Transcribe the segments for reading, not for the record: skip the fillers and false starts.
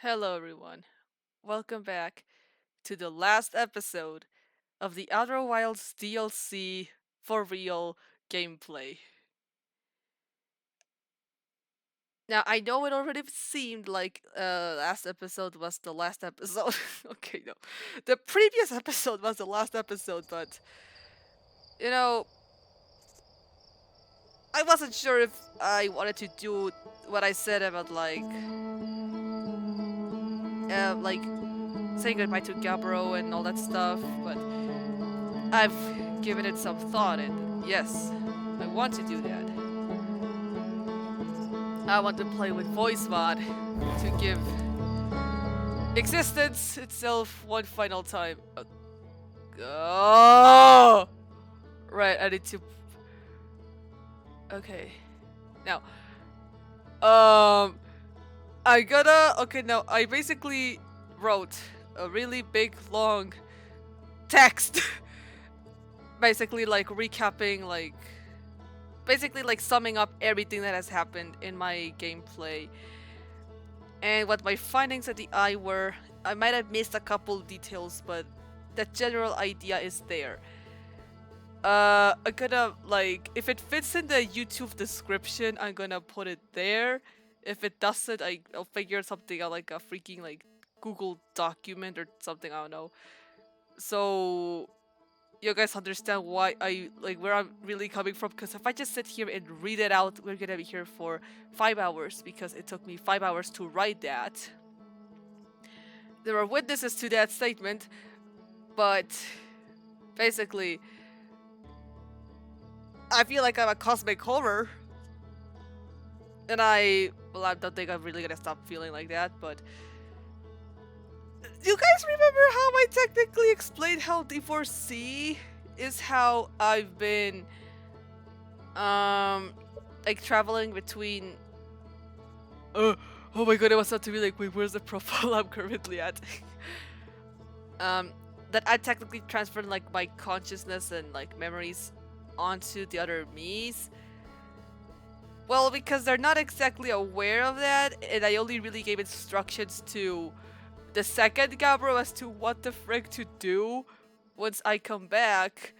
Hello, everyone. Welcome back to the last episode of the Outer Wilds DLC for real gameplay. Now, I know it already seemed like last episode was the last episode. Okay, no. The previous episode was the last episode, but you know, I wasn't sure if I wanted to do what I said about like saying goodbye to Gabbro and all that stuff, but I've given it some thought, and yes, I want to do that. I want to play with voice mod to give existence itself one final time. Oh! Right, I need to. Okay. Now, um, I gotta. Okay, now I basically wrote a really big, long text. Basically, like recapping, basically, like summing up everything that has happened in my gameplay and what my findings at the eye were. I might have missed a couple details, but the general idea is there. I'm gonna if it fits in the YouTube description, I'm gonna put it there. If it doesn't, I'll figure something out, like a freaking Google document or something. I don't know. So you guys understand why I where I'm really coming from. Because if I just sit here and read it out, we're gonna be here for 5 hours because it took me 5 hours to write that. There are witnesses to that statement, but basically, I feel like I'm a cosmic horror, and I don't think I'm really gonna stop feeling like that. But you guys remember how I technically explained how D4C is how I've been, traveling between. Uh, oh my god, it was not to be like, wait, where's the profile I'm currently at? um, that I technically transferred like my consciousness and like memories onto the other me's. Well, because they're not exactly aware of that, and I only really gave instructions to the second Gabbro as to what the frick to do once I come back.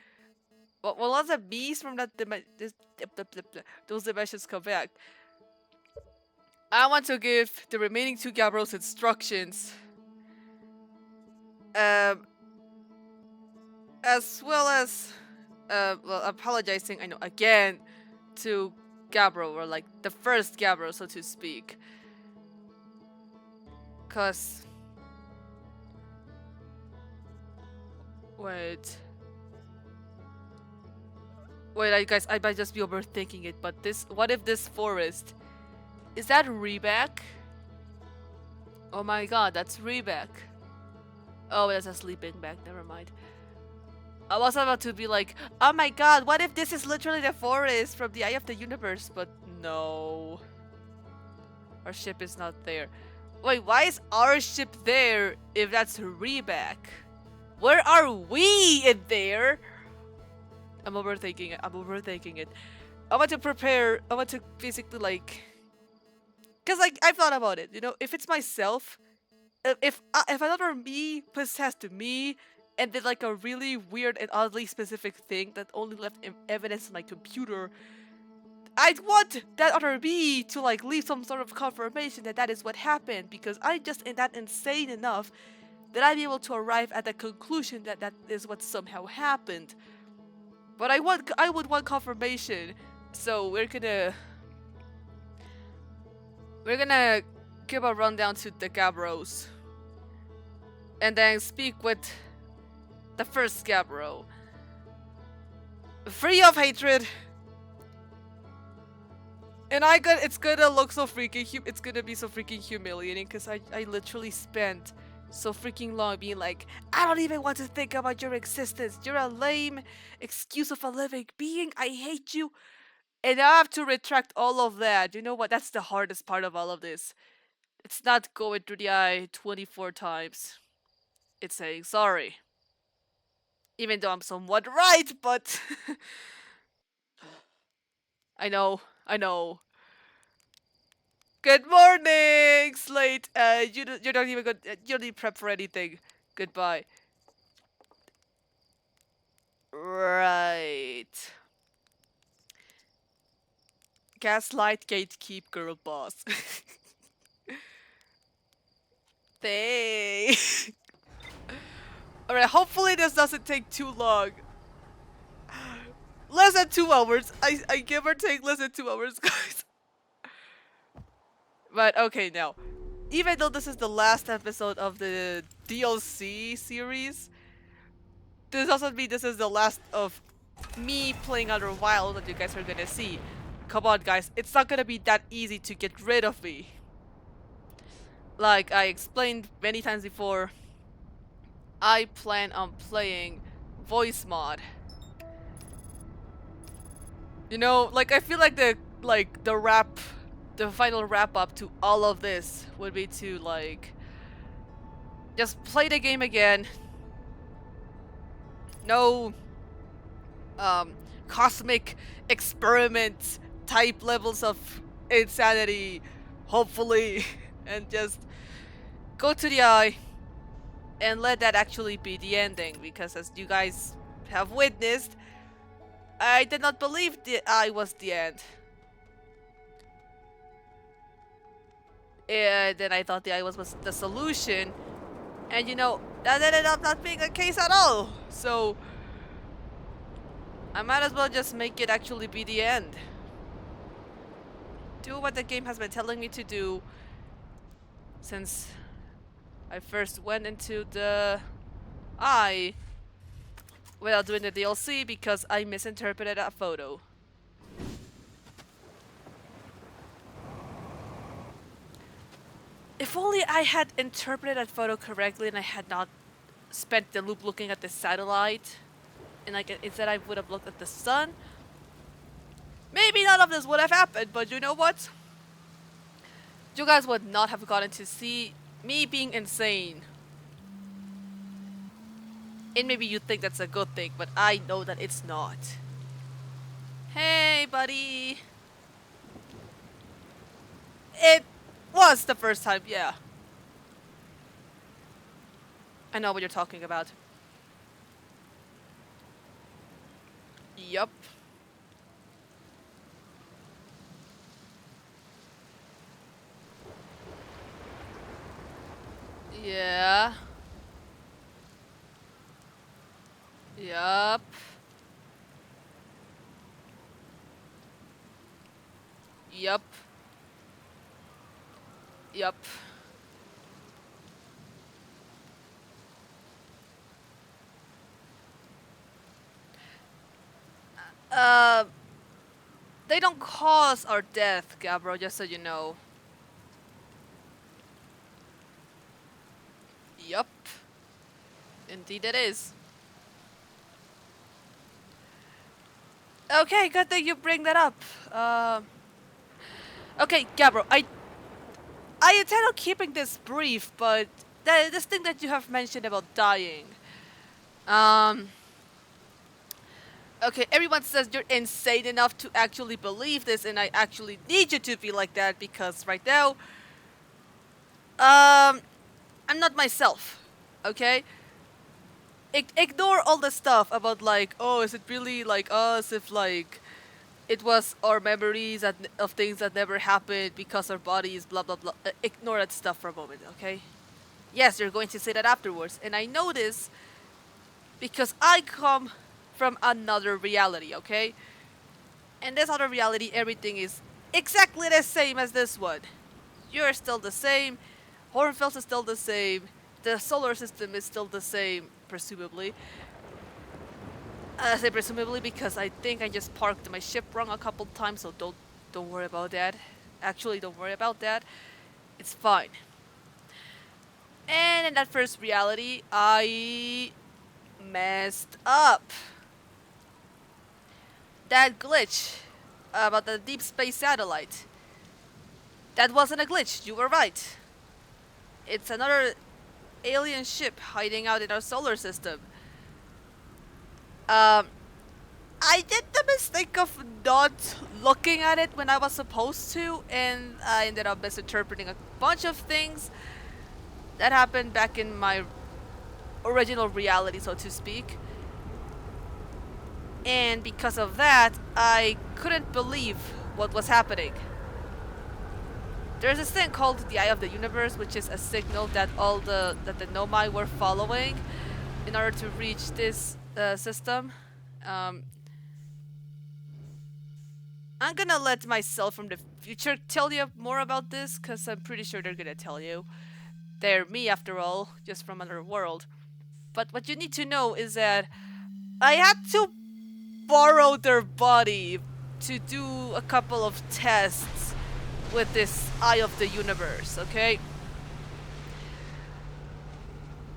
Well, once the bees from those dimensions come back, I want to give the remaining two Gabbros instructions, um, as well as, apologizing, I know, again, to Gabbro, or like the first Gabbro, so to speak. Cause, wait. Wait, I might just be overthinking it, but what if this forest, is that Reback? Oh my god, that's Reback. Oh, that's a sleeping bag, never mind. I was about to be like, oh my god, what if this is literally the forest from the Eye of the Universe? But no. Our ship is not there. Wait, why is our ship there if that's Reback? Where are we in there? I'm overthinking it. I'm overthinking it. I want to prepare. I want to basically because I've thought about it. You know, if it's myself, if another me possessed me and did like a really weird and oddly specific thing that only left evidence in my computer, I'd want that other me to like leave some sort of confirmation that that is what happened, because I'm just that insane enough that I'm able to arrive at the conclusion that that is what somehow happened. But I would want confirmation, so we're gonna give a rundown to the Gabbros, and then speak with the first Gabbro. Free of hatred. And it's gonna look so freaking it's gonna be so freaking humiliating, because I literally spent so freaking long being like, I don't even want to think about your existence. You're a lame excuse of a living being. I hate you. And I have to retract all of that. You know what? That's the hardest part of all of this. It's not going through the eye 24 times. It's saying sorry. Even though I'm somewhat right, but I know, I know. Good morning, Slate. You're not even good. You don't need prep for anything. Goodbye. Right. Gaslight gatekeep girl boss. They. Alright, hopefully this doesn't take too long. Less than 2 hours. I give or take less than 2 hours, guys. But okay, now. Even though this is the last episode of the DLC series, this doesn't mean this is the last of me playing Outer Wild that you guys are gonna see. Come on, guys. It's not gonna be that easy to get rid of me. Like I explained many times before, I plan on playing voice mod. You know, like I feel like the final wrap up to all of this would be to like just play the game again. No cosmic experiment type levels of insanity, hopefully, and just go to the eye and let that actually be the ending, because as you guys have witnessed, I did not believe the eye was the end. And then I thought the eye was the solution, and you know, that ended up not being the case at all. So I might as well just make it actually be the end. Do what the game has been telling me to do since I first went into the eye without doing the DLC because I misinterpreted a photo. If only I had interpreted that photo correctly and I had not spent the loop looking at the satellite, and like instead I would have looked at the sun, maybe none of this would have happened. But you know what? You guys would not have gotten to see me being insane. And maybe you think that's a good thing, but I know that it's not. Hey, buddy. It was the first time, yeah. I know what you're talking about. Yup. Yeah. Yup. Yup. Yup. Uh, they don't cause our death, Gabbro, just so you know. Yup. Indeed it is. Okay, good thing you bring that up. Okay, Gabbro, I intend on keeping this brief, but this thing that you have mentioned about dying. Okay, everyone says you're insane enough to actually believe this, and I actually need you to be like that because right now, I'm not myself. Okay? Ignore all the stuff about like, oh, is it really like us if like it was our memories of things that never happened because our bodies blah blah blah. Ignore that stuff for a moment, okay? Yes, you're going to say that afterwards, and I know this because I come from another reality, okay? In this other reality, everything is exactly the same as this one. You're still the same, Hornfels is still the same, the solar system is still the same, presumably. I say presumably because I think I just parked my ship wrong a couple times, so don't worry about that. Actually, don't worry about that. It's fine. And in that first reality, I messed up. That glitch about the deep space satellite. That wasn't a glitch, you were right. It's another alien ship hiding out in our solar system. I did the mistake of not looking at it when I was supposed to, and I ended up misinterpreting a bunch of things that happened back in my original reality, so to speak. And because of that, I couldn't believe what was happening. There's this thing called the Eye of the Universe, which is a signal that the Nomai were following in order to reach this system. Um, I'm gonna let myself from the future tell you more about this, because I'm pretty sure they're gonna tell you. They're me, after all, just from another world. But what you need to know is that I had to borrow their body to do a couple of tests with this Eye of the Universe, okay?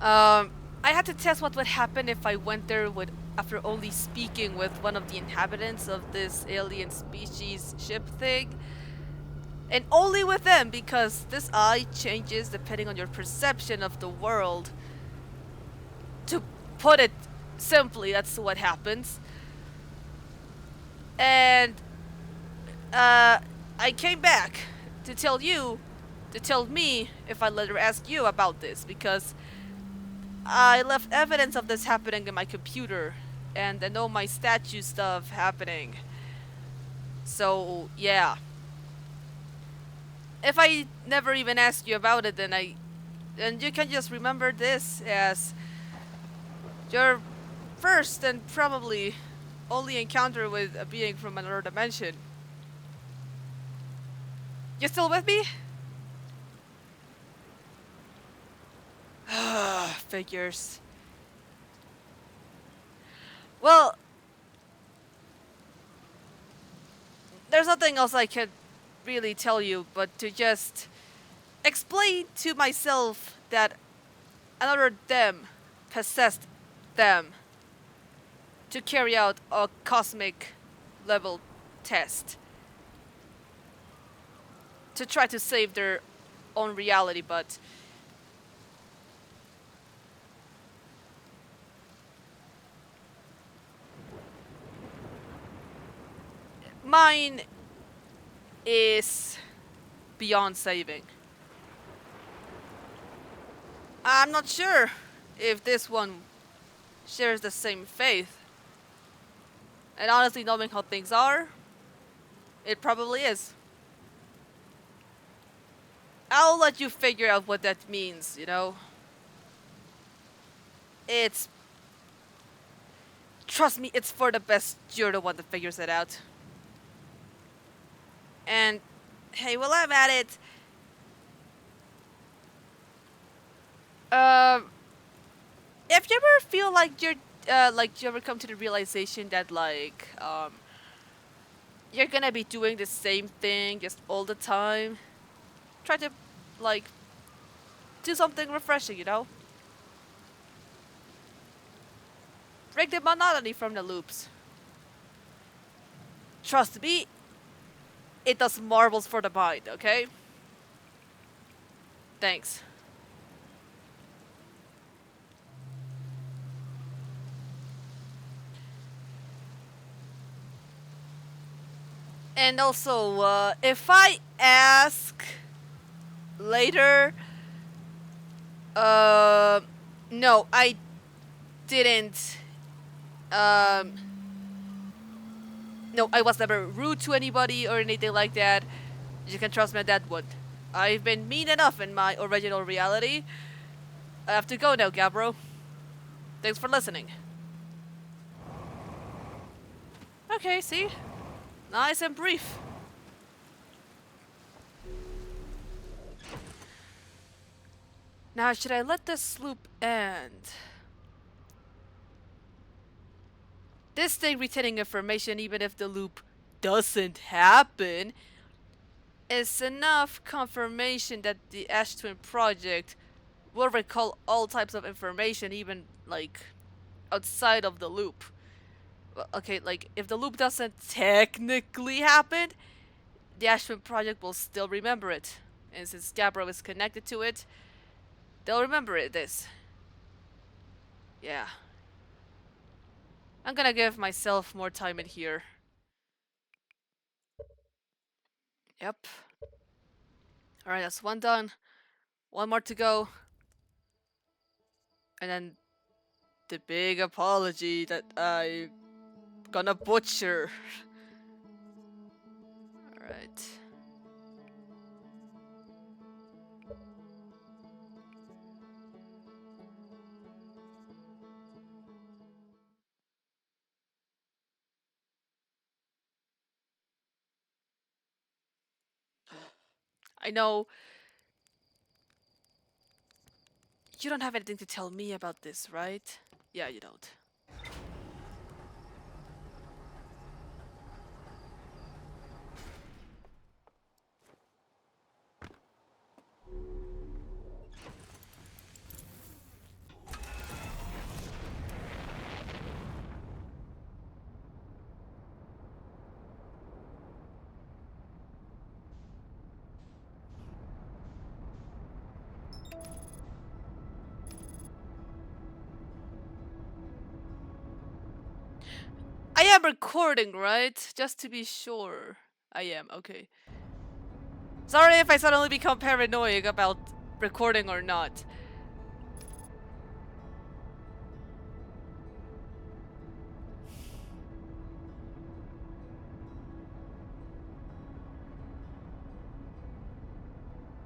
I had to test what would happen if I went there with after only speaking with one of the inhabitants of this alien species ship thing. And only with them, because this eye changes depending on your perception of the world. To put it simply, that's what happens. And I came back to tell you, to tell me if I let her ask you about this, because I left evidence of this happening in my computer, and I know my statue stuff happening. So, yeah. If I never even asked you about it, then you can just remember this as your first and probably only encounter with a being from another dimension. You still with me? Figures. Well, there's nothing else I can really tell you but to just explain to myself that another them possessed them to carry out a cosmic level test to try to save their own reality, but mine is beyond saving. I'm not sure if this one shares the same faith. And honestly, knowing how things are, it probably is. I'll let you figure out what that means, you know? It's... Trust me, it's for the best. You're the one that figures it out. And, hey, while I'm at it... if you ever feel like you ever come to the realization that, you're gonna be doing the same thing just all the time, try to, do something refreshing, you know? Break the monotony from the loops. Trust me, it does marvels for the mind, okay? Thanks. And also, if I ask later, no, I didn't, no, I was never rude to anybody or anything like that. You can trust me on that one. I've been mean enough in my original reality. I have to go now, Gabbro. Thanks for listening. Okay, see? Nice and brief. Now, should I let this loop end? This thing retaining information, even if the loop doesn't happen, is enough confirmation that the Ash Twin project will recall all types of information, even, outside of the loop. Okay, if the loop doesn't technically happen, the Ash Twin project will still remember it. And since Gabbro is connected to it, they'll remember this. Yeah. I'm gonna give myself more time in here. Yep. Alright, that's one done. One more to go. And then the big apology that I gonna butcher. Alright. I know you don't have anything to tell me about this, right? Yeah, you don't. I am recording, right? Just to be sure. I am, okay. Sorry if I suddenly become paranoid about recording or not.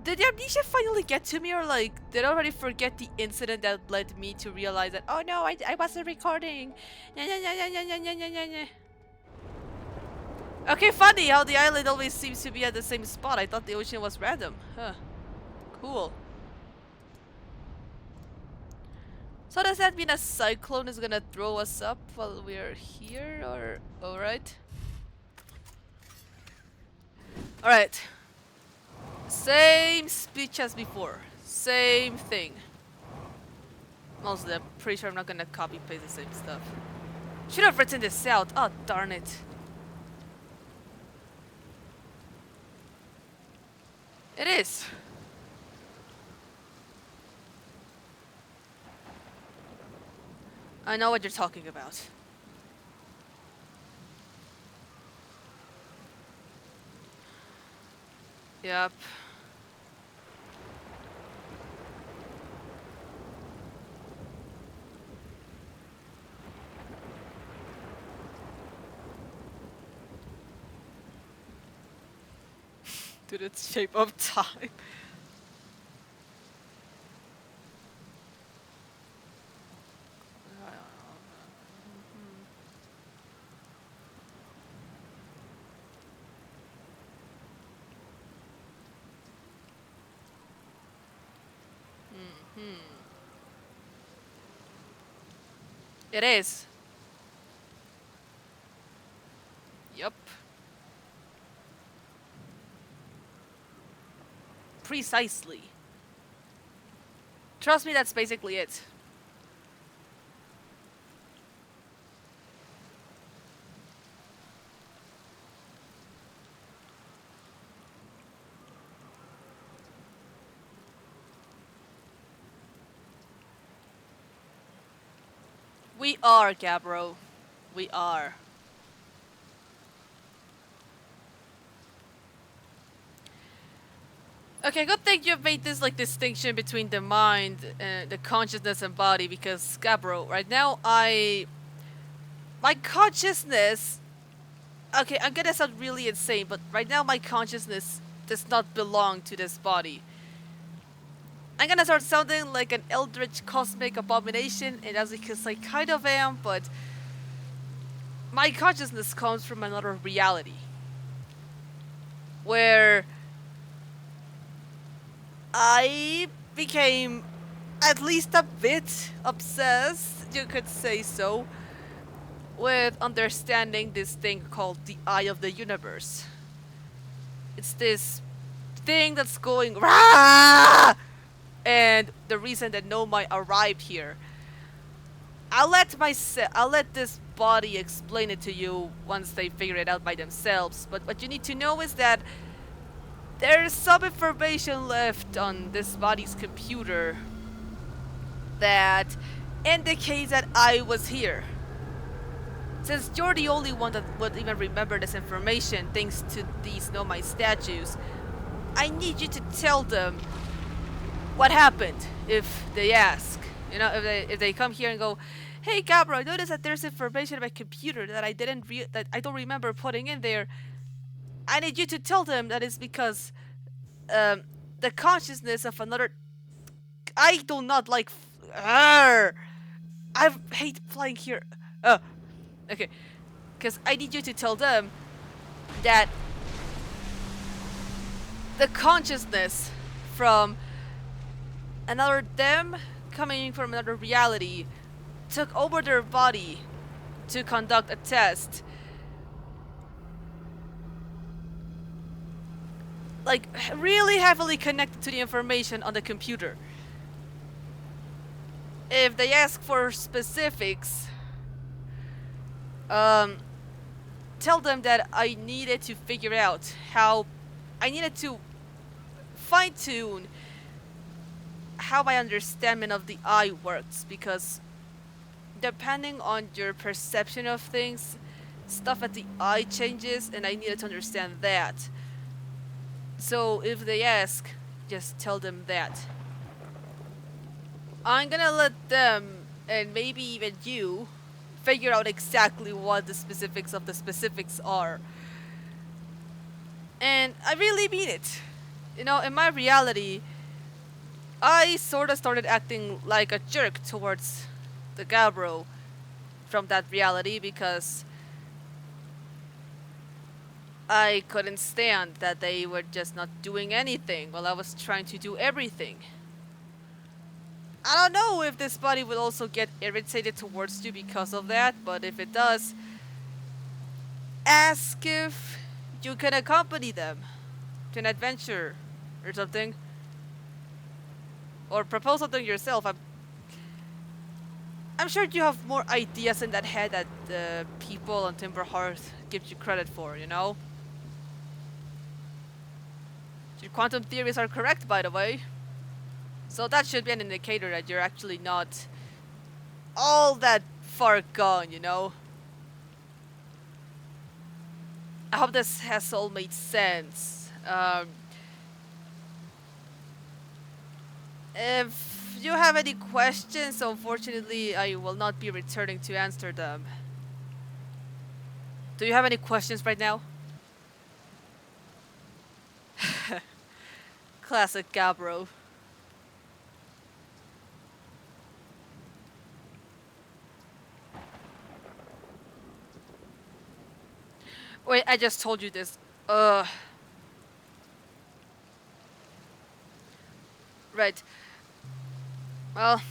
Did the amnesia finally get to me, or like, did I already forget the incident that led me to realize that, oh no, I wasn't recording? Okay, funny how the island always seems to be at the same spot. I thought the ocean was random. Huh. Cool. So does that mean a cyclone is gonna throw us up while we're here, or... Alright. Alright. Same speech as before. Same thing. Mostly, I'm pretty sure I'm not gonna copy paste the same stuff. Should have written this out. Oh, darn it. It is. I know what you're talking about. Yep. Dude, it's shape of time. It is. Yup. Precisely. Trust me, that's basically it. We are, Gabbro. We are. Okay, good thing you've made this like distinction between the mind, the consciousness and body, because Gabbro, right now my consciousness, okay, I'm gonna sound really insane, but right now my consciousness does not belong to this body. I'm gonna start sounding like an eldritch cosmic abomination, and that's because I kind of am, but my consciousness comes from another reality. Where I became at least a bit obsessed, you could say so, with understanding this thing called the Eye of the Universe. It's this thing that's going rah! And the reason that Nomai arrived here. I'll let this body explain it to you once they figure it out by themselves, but what you need to know is that there's some information left on this body's computer that indicates that I was here. Since you're the only one that would even remember this information thanks to these Know My statues, I need you to tell them what happened if they ask. You know, if they come here and go, "Hey, Gabbro, I noticed that there's information on my computer that that I don't remember putting in there." I need you to tell them that it's because um, the consciousness of another. I do not like. Arr! I hate flying here. Oh, okay. Because I need you to tell them that the consciousness from another them coming from another reality took over their body to conduct a test. Like, really heavily connected to the information on the computer. If they ask for specifics, tell them that I needed to figure out how I needed to fine-tune how my understanding of the eye works, because depending on your perception of things, stuff at the eye changes, and I needed to understand that. So if they ask, just tell them that. I'm gonna let them, and maybe even you, figure out exactly what the specifics of the specifics are. And I really mean it. You know, in my reality, I sorta started acting like a jerk towards the Gabbro from that reality because I couldn't stand that they were just not doing anything while I was trying to do everything. I don't know if this body will also get irritated towards you because of that, but if it does, ask if you can accompany them to an adventure or something. Or propose something yourself. I'm sure you have more ideas in that head that the people on Timberhearth give you credit for, you know? Your quantum theories are correct, by the way. So that should be an indicator that you're actually not all that far gone, you know? I hope this has all made sense. If you have any questions, unfortunately, I will not be returning to answer them. Do you have any questions right now? Classic Gabbro. Wait, I just told you this. Right. Well,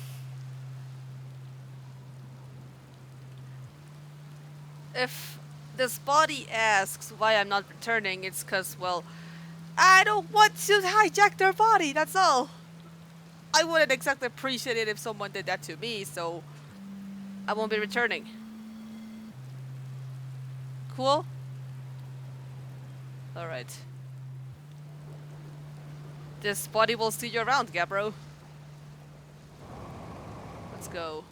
if this body asks why I'm not returning, it's cause, well, I don't want to hijack their body, that's all. I wouldn't exactly appreciate it if someone did that to me, so I won't be returning. Cool? Alright. This body will see you around, Gabbro. Let's go.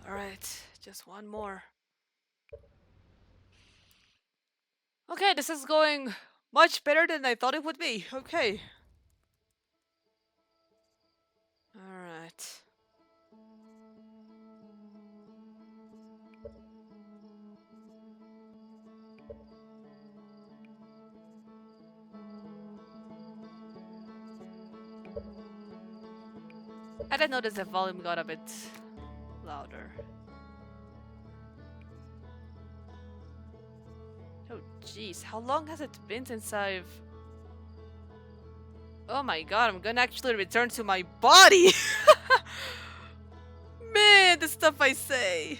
Alright, just one more. Okay, this is going much better than I thought it would be. Okay. Alright. I did notice the volume got a bit louder. Oh jeez, how long has it been since I've... Oh my god, I'm gonna actually return to my body! Man, the stuff I say!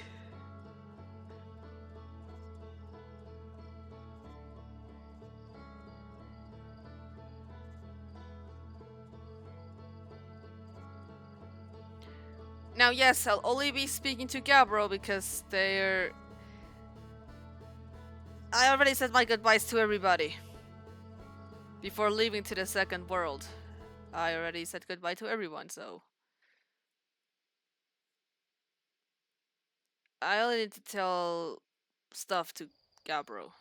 Now yes, I'll only be speaking to Gabbro because they're... I already said my goodbyes to everybody. before leaving to the second world. I already said goodbye to everyone, so I only need to tell stuff to Gabbro.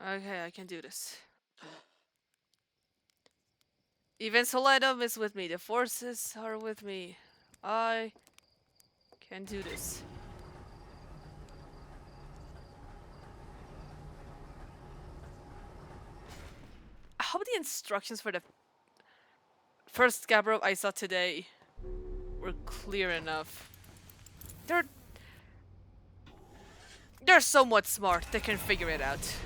Okay, I can do this. Even Soledum is with me. The forces are with me. I can do this. I hope the instructions for the first Gabbro I saw today were clear enough. They're they're somewhat smart. They can figure it out.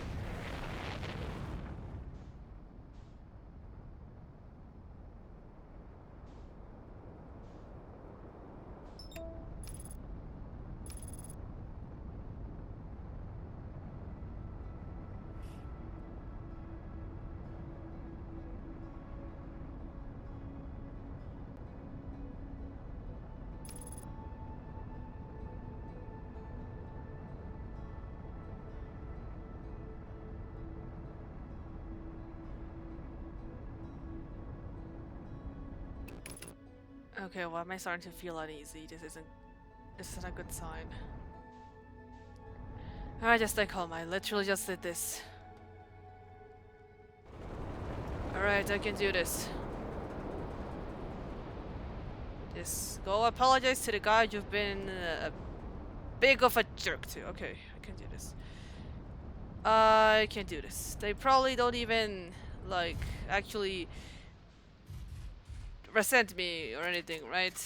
Okay, why am I starting to feel uneasy? This isn't a good sign. I just stay calm. I literally just did this. Alright, I can do this. Just go apologize to the guy you've been a big of a jerk to. Okay, I can do this. I can do this. They probably don't even, like, actually resent me or anything, right?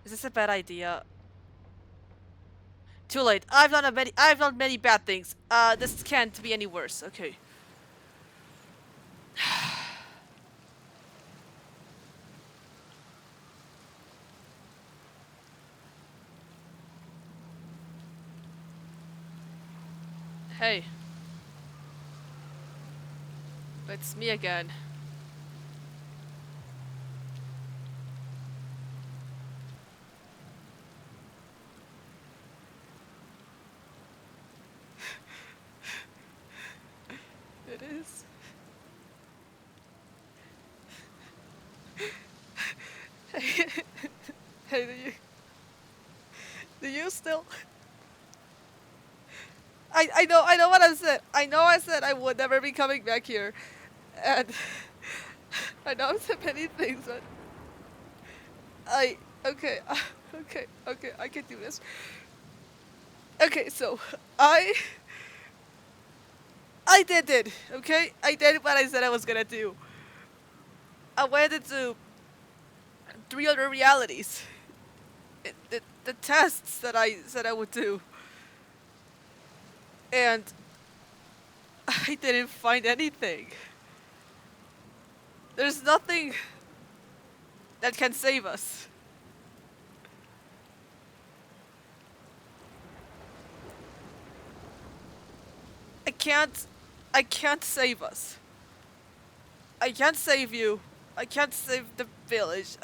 Is this a bad idea? Too late. I've done many bad things. This can't be any worse. Okay. Hey. It's me again. It is. Hey, hey, do you still? I know what I said. I know I said I would never be coming back here, and I know I've said many things, but okay, okay, I can do this. Okay, so I did it. Okay, I did what I said I was gonna do. I went into 3 other realities. The tests that I said I would do. And I didn't find anything. There's nothing that can save us. I can't save us. I can't save you. I can't save the village.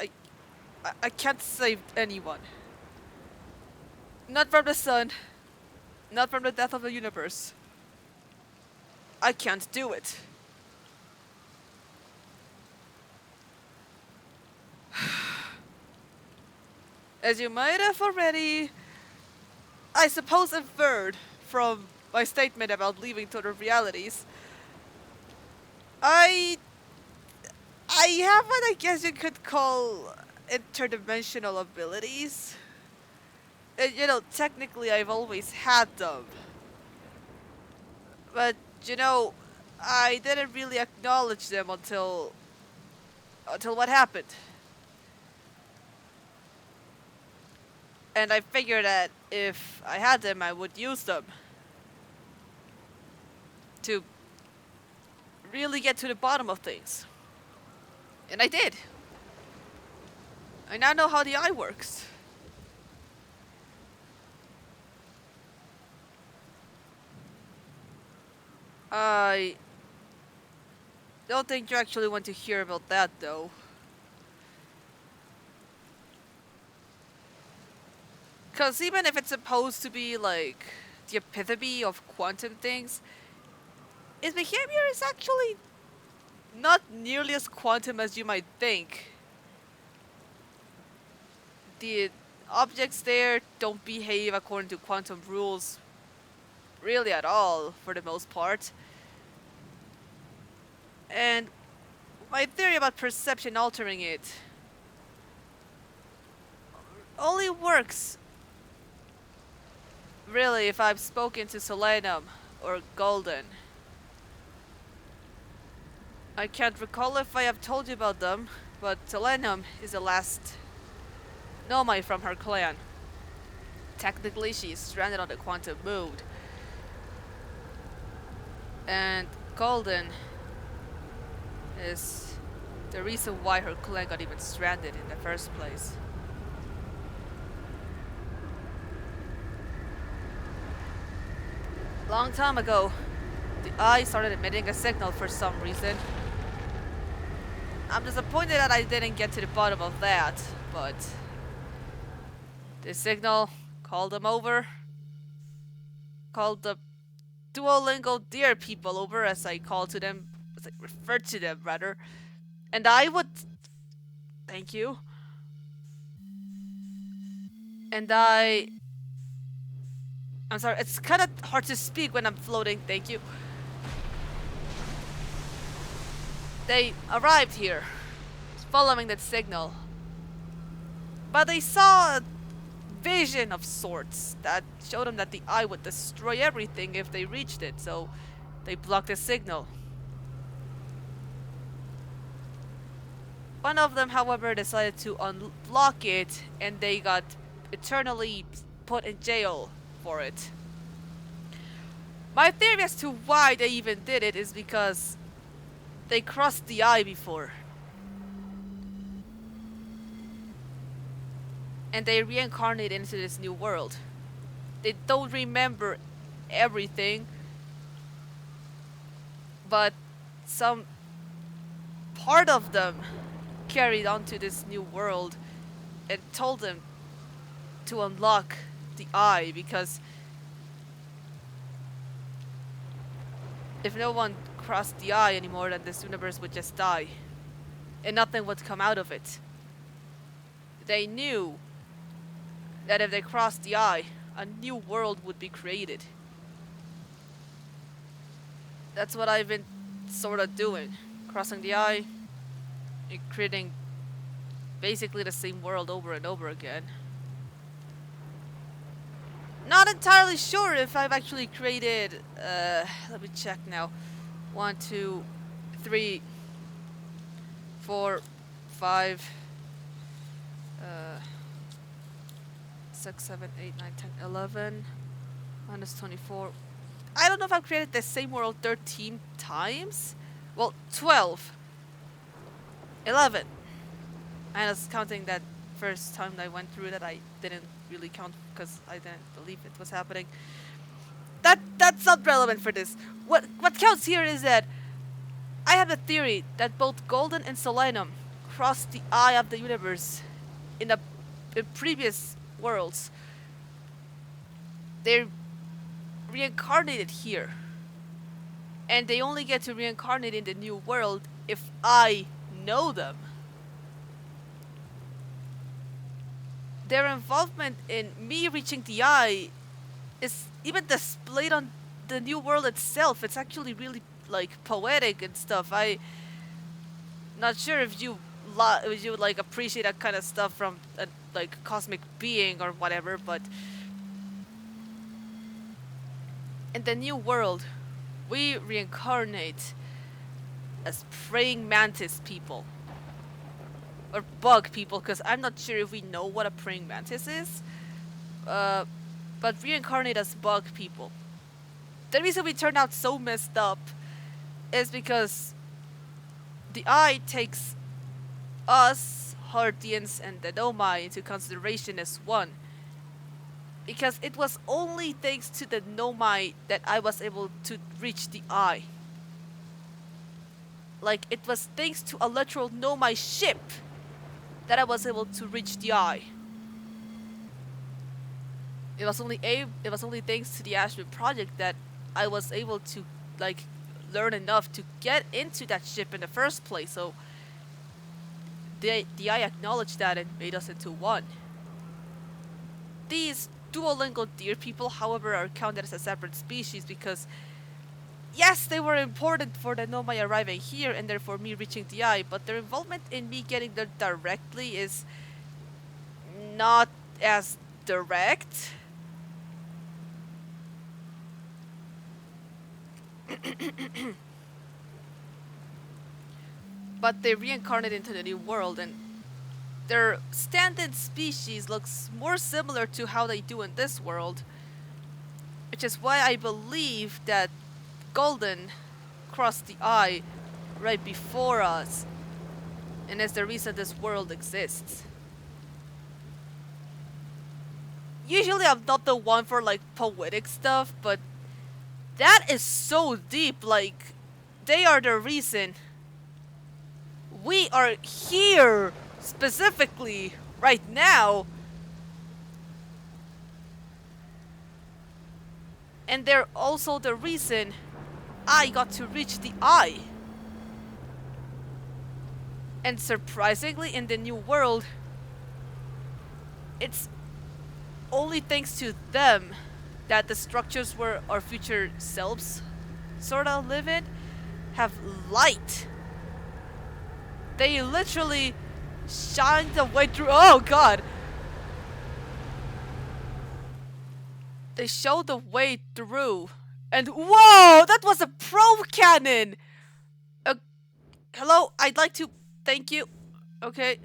I can't save anyone. Not from the sun. Not from the death of the universe. I can't do it. As you might have already, I suppose, inferred from my statement about leaving to other realities, I have what I guess you could call interdimensional abilities. You know, technically I've always had them. But, you know, I didn't really acknowledge them until what happened. And I figured that if I had them, I would use them to really get to the bottom of things. And I did. I now know how the eye works. I don't think you actually want to hear about that, though. Because even if it's supposed to be, like, the epitome of quantum things, its behavior is actually not nearly as quantum as you might think. The objects there don't behave according to quantum rules really at all, for the most part. And my theory about perception altering it only works really if I've spoken to Solenum or Golden. I can't recall if I have told you about them, but Solenum is the last Nomai from her clan. Technically, she's stranded on the quantum moon. And Golden is the reason why her clan got even stranded in the first place. Long time ago, the eye started emitting a signal for some reason. I'm disappointed that I didn't get to the bottom of that, but the signal called them over. Called the Duolingo dear people over, as I called to them, as I referred to them rather. And I would... Thank you. And I'm sorry, it's kind of hard to speak when I'm floating, thank you. They arrived here, following that signal. But they saw a vision of sorts that showed them that the eye would destroy everything if they reached it, so they blocked the signal. One of them, however, decided to unlock it, and they got eternally put in jail for it. My theory as to why they even did it is because they crossed the eye before. And they reincarnate into this new world. They don't remember everything, but some part of them carried onto this new world and told them to unlock the eye, because if no one crossed the eye anymore, then this universe would just die and nothing would come out of it. They knew that if they crossed the eye, a new world would be created. That's what I've been sort of doing. Crossing the eye and creating basically the same world over and over again. Not entirely sure if I've actually created, let me check now. 1, 2, 3, 4, 5, 6, 7, 8, 9, 10, 11, minus 24. I don't know if I've created the same world 13 times. Well, 12. 11. Minus counting that first time that I went through that I didn't really count because I didn't believe it was happening. That's not relevant for this. What counts here is that I have a theory that both Golden and Solenum crossed the eye of the universe in previous worlds. They're reincarnated here. And they only get to reincarnate in the new world if I know them. Their involvement in me reaching the eye is even displayed on the new world itself. It's actually really like poetic and stuff. I not sure if you would like appreciate that kind of stuff from a like cosmic being or whatever, but in the new world we reincarnate as praying mantis people. Or bug people, because I'm not sure if we know what a praying mantis is. But reincarnate as bug people. The reason we turned out so messed up is because the eye takes us, Hardians, and the Nomai into consideration as one. Because it was only thanks to the Nomai that I was able to reach the eye. Like, it was thanks to a literal Nomai ship that I was able to reach the eye. It was only thanks to the Ashman project that I was able to like learn enough to get into that ship in the first place. So the AI acknowledged that and made us into one. These duolingo deer people, however, are counted as a separate species because yes, they were important for the Nomai arriving here and therefore me reaching the eye, but their involvement in me getting there directly is not as direct. But they reincarnate into the new world and their stand-in species looks more similar to how they do in this world, which is why I believe that Golden crossed the eye right before us, and is the reason this world exists. Usually I'm not the one for like poetic stuff, but that is so deep, like they are the reason we are here specifically right now. And they're also the reason I got to reach the eye. And surprisingly, in the new world, it's only thanks to them that the structures where our future selves sorta live in have light. They literally shine the way through. Oh god! They show the way through. And whoa! That was a probe cannon! Hello? I'd like to. Thank you. Okay.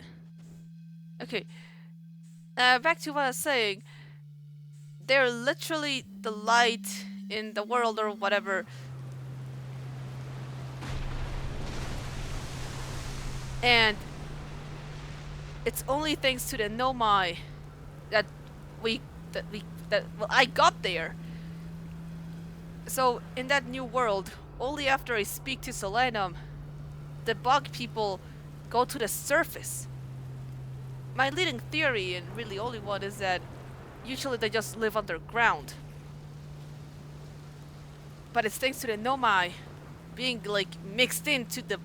Okay. Back to what I was saying. They're literally the light in the world or whatever. And it's only thanks to the Nomai that I got there. So in that new world, only after I speak to Solanum, the bug people go to the surface. My leading theory, and really only one, is that usually they just live underground. But it's thanks to the Nomai being like mixed into the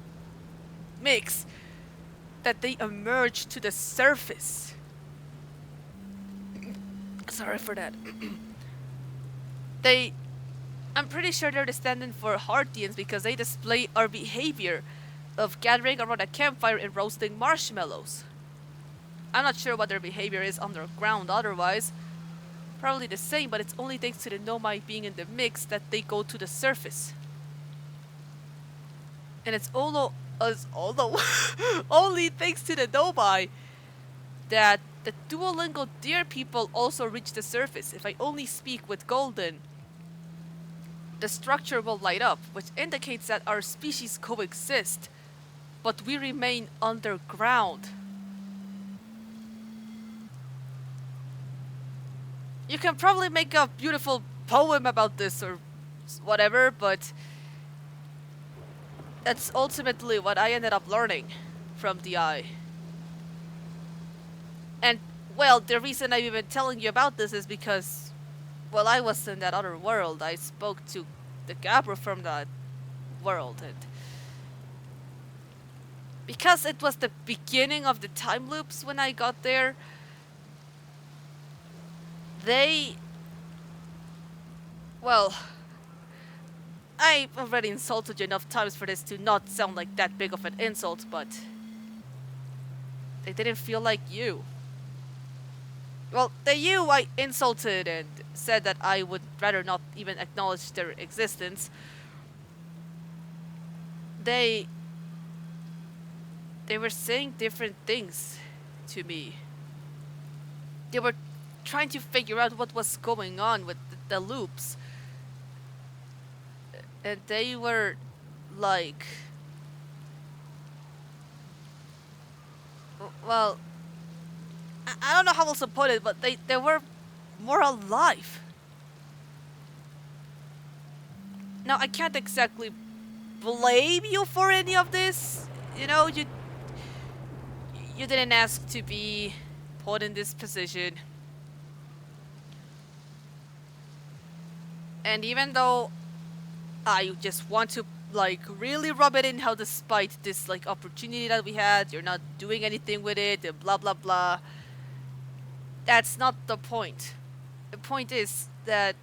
mix that they emerge to the surface. Sorry for that. I'm pretty sure they're the stand-in for Heartians because they display our behavior of gathering around a campfire and roasting marshmallows. I'm not sure what their behavior is underground otherwise. Probably the same, but it's only thanks to the Nomai being in the mix that they go to the surface. And it's although only thanks to the Nomai that the Duolingo deer people also reach the surface. If I only speak with Golden, the structure will light up, which indicates that our species coexist, but we remain underground. You can probably make a beautiful poem about this or whatever, but that's ultimately what I ended up learning from the eye. And, well, the reason I'm even telling you about this is because, well, I was in that other world. I spoke to the Gabbro from that world, and because it was the beginning of the time loops when I got there, well, I've already insulted you enough times for this to not sound like that big of an insult, but they didn't feel like you. Well, the you I insulted and said that I would rather not even acknowledge their existence. They were saying different things to me. They were trying to figure out what was going on with the loops. And they were like, well, I don't know how else to put it, but they were more alive. Now, I can't exactly blame you for any of this. You know, you didn't ask to be put in this position. And even though I just want to like really rub it in how despite this like opportunity that we had, you're not doing anything with it and blah blah blah. That's not the point. The point is that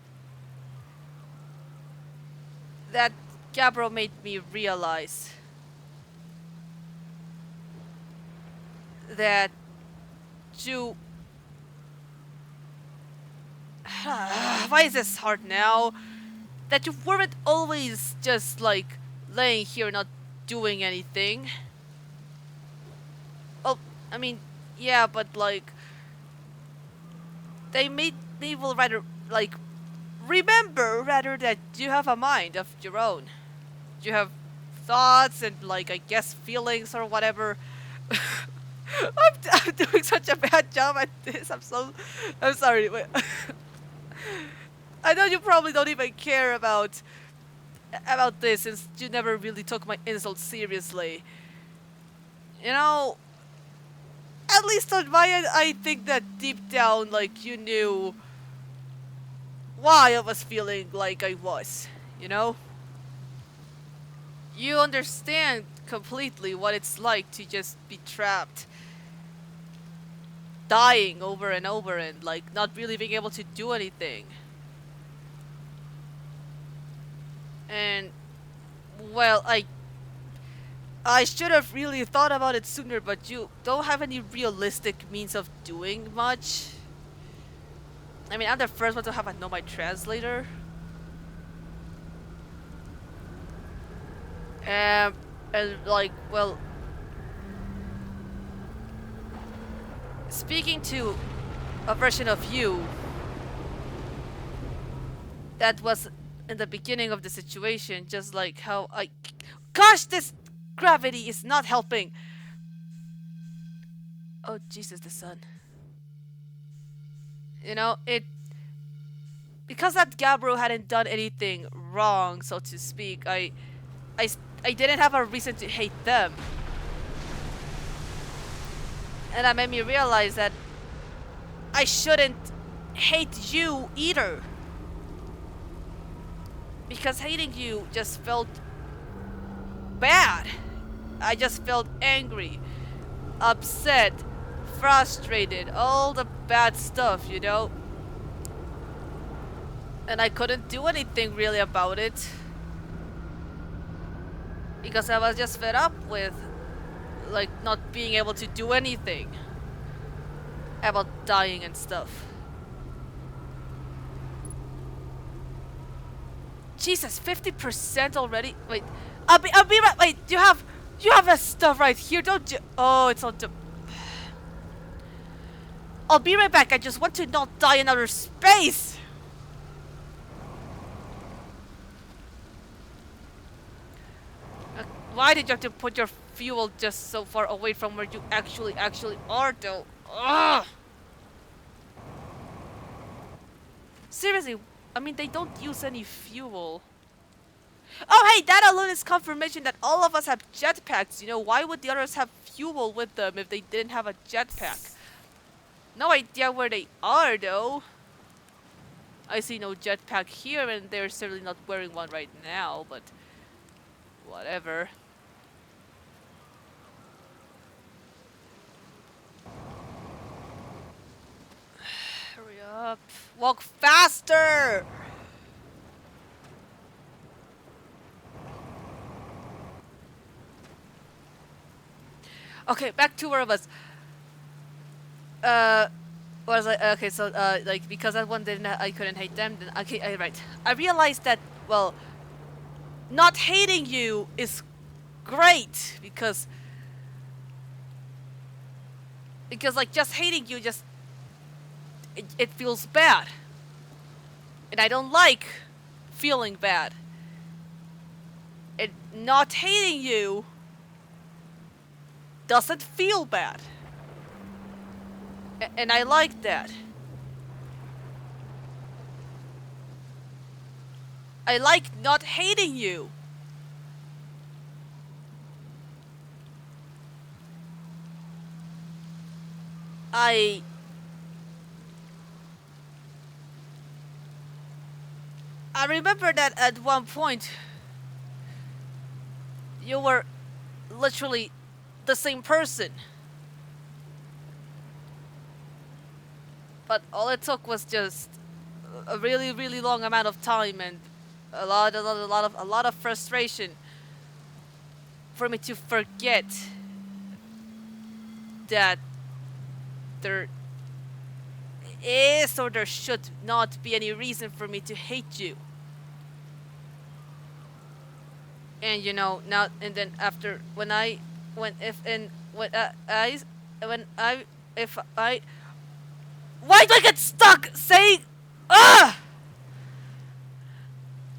Gabbro made me realize that you why is this hard now? That you weren't always just like laying here not doing anything. Oh, I mean, yeah, but like they made me will rather like remember rather that you have a mind of your own. You have thoughts and like I guess feelings or whatever. I'm doing such a bad job at this. I'm sorry. Wait. I know you probably don't even care about this since you never really took my insults seriously. You know, at least on my end, I think that deep down, like, you knew why I was feeling like I was, you know? You understand completely what it's like to just be trapped, dying over and over and, like, not really being able to do anything. And, well, I should have really thought about it sooner, but you don't have any realistic means of doing much. I mean, I'm the first one to have a know my translator. And like, well, speaking to a version of you that was in the beginning of the situation, just like how gosh, this gravity is not helping. Oh, Jesus, the sun. You know, because that Gabbro hadn't done anything wrong, so to speak, I, I didn't have a reason to hate them. And that made me realize that I shouldn't hate you either. Because hating you just felt bad. I just felt angry, upset, frustrated, all the bad stuff, you know? And I couldn't do anything really about it. Because I was just fed up with, like, not being able to do anything about dying and stuff. Jesus, 50% already? Wait, I'll be right. Wait, you have that stuff right here, don't you? Oh, it's on the. I'll be right back. I just want to not die in outer space. Why did you have to put your fuel just so far away from where you actually are, though? Ugh! Seriously, I mean, they don't use any fuel. Oh, hey, that alone is confirmation that all of us have jetpacks. You know, why would the others have fuel with them if they didn't have a jetpack? No idea where they are, though. I see no jetpack here, and they're certainly not wearing one right now, but whatever. Hurry up. Walk faster! Okay, back to where I was. Was I okay? So, like, because that one didn't, I couldn't hate them. Then okay, right. I realized that, well, not hating you is great because like just hating you just it feels bad, and I don't like feeling bad. And not hating you doesn't feel bad. And I like that. I like not hating you. I remember that at one point you were literally the same person. But all it took was just a really, really long amount of time and a lot of frustration for me to forget that there is or there should not be any reason for me to hate you. And you know, now and then after when I when if and when I if I why do I get stuck saying ah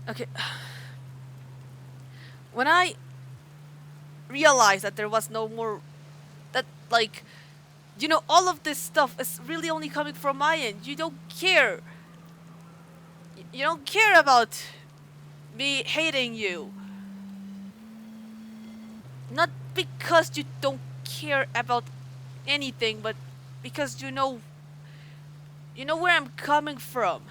okay when I realized that there was no more that like you know all of this stuff is really only coming from my end. You don't care. You don't care about me hating you. Not because you don't care about anything, but because you know where I'm coming from.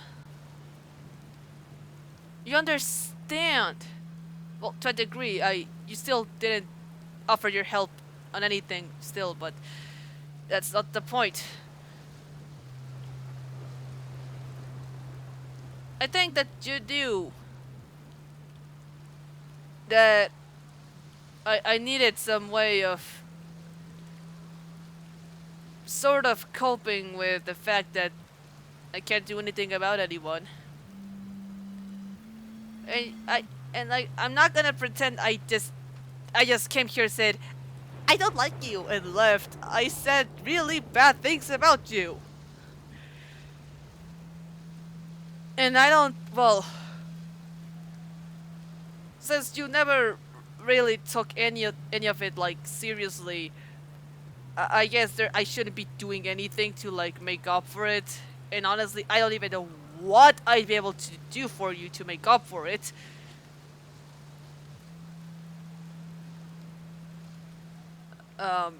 You understand. Well, to a degree, you still didn't offer your help on anything still, but that's not the point. I think that you do. That I needed some way of sort of coping with the fact that I can't do anything about anyone. I'm not gonna pretend I just came here and said I don't like you and left. I said really bad things about you. And I don't well since you never really took any of it like seriously, I guess I shouldn't be doing anything to like make up for it. And honestly, I don't even know what I'd be able to do for you to make up for it. Um.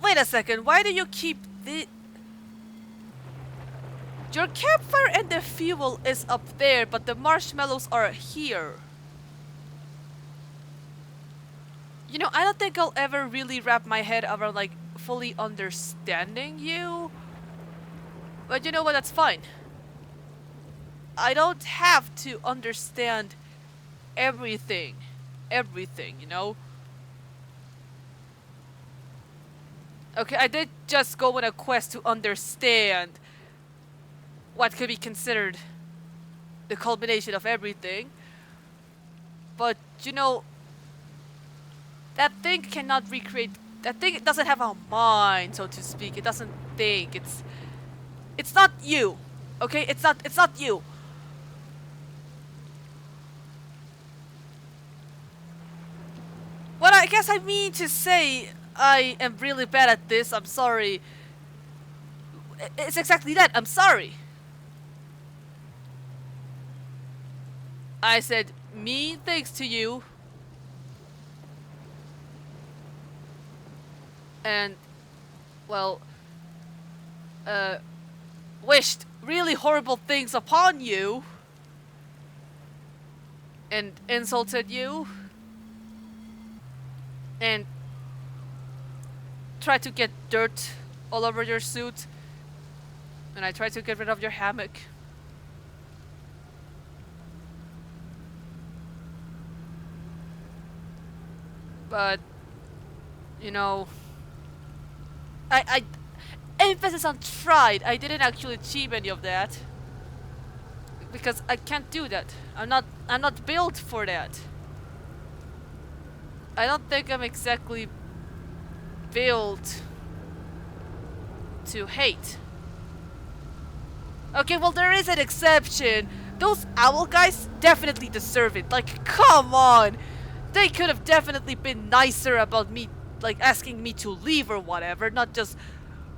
Wait a second. Why do you keep the? Your campfire and the fuel is up there, but the marshmallows are here. You know, I don't think I'll ever really wrap my head around like fully understanding you. But you know what? That's fine. I don't have to understand everything. Everything, you know? Okay, I did just go on a quest to understand what could be considered the culmination of everything. But, you know, that thing cannot recreate. That thing doesn't have a mind, so to speak. It doesn't think. It's not you. Okay? It's not you. What I guess I mean to say, I am really bad at this. I'm sorry. It's exactly that. I'm sorry. I said mean things to you. And, well, wished really horrible things upon you. And insulted you. And tried to get dirt all over your suit. And I tried to get rid of your hammock. But, you know, I emphasis on tried. I didn't actually achieve any of that. Because I can't do that. I'm not built for that. I don't think I'm exactly built to hate. Okay, well there is an exception. Those owl guys definitely deserve it. Like, come on! They could have definitely been nicer about me, like, asking me to leave or whatever, not just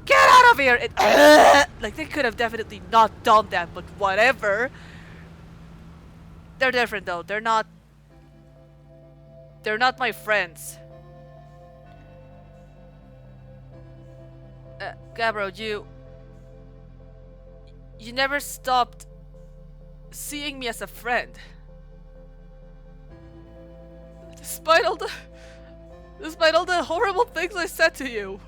get out of here! And, like, they could have definitely not done that, but whatever. They're different though. They're not my friends. Gabbro, You never stopped seeing me as a friend. Despite all the horrible things I said to you.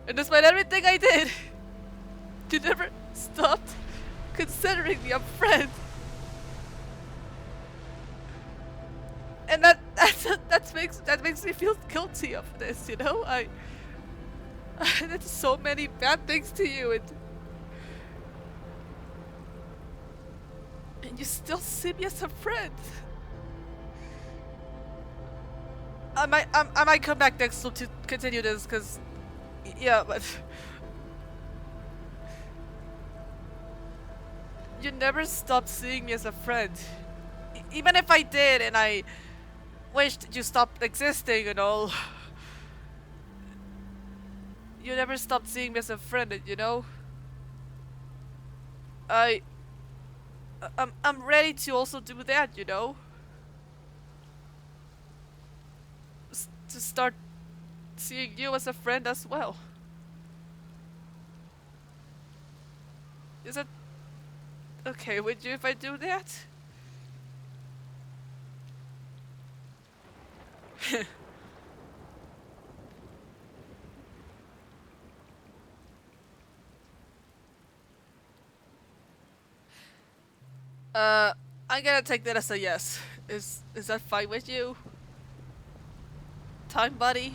And despite everything I did, you never stopped considering me a friend. And that makes me feel guilty of this, you know? I did so many bad things to you, and you still see me as a friend. I might come back next week to continue this, cause yeah, but you never stopped seeing me as a friend. Even if I did, and I wished you stopped existing and all, you never stopped seeing me as a friend, you know? I I'm ready to also do that, you know? To start seeing you as a friend as well. Is it okay with you if I do that? I'm gonna take that as a yes. Is that fine with you? Time buddy?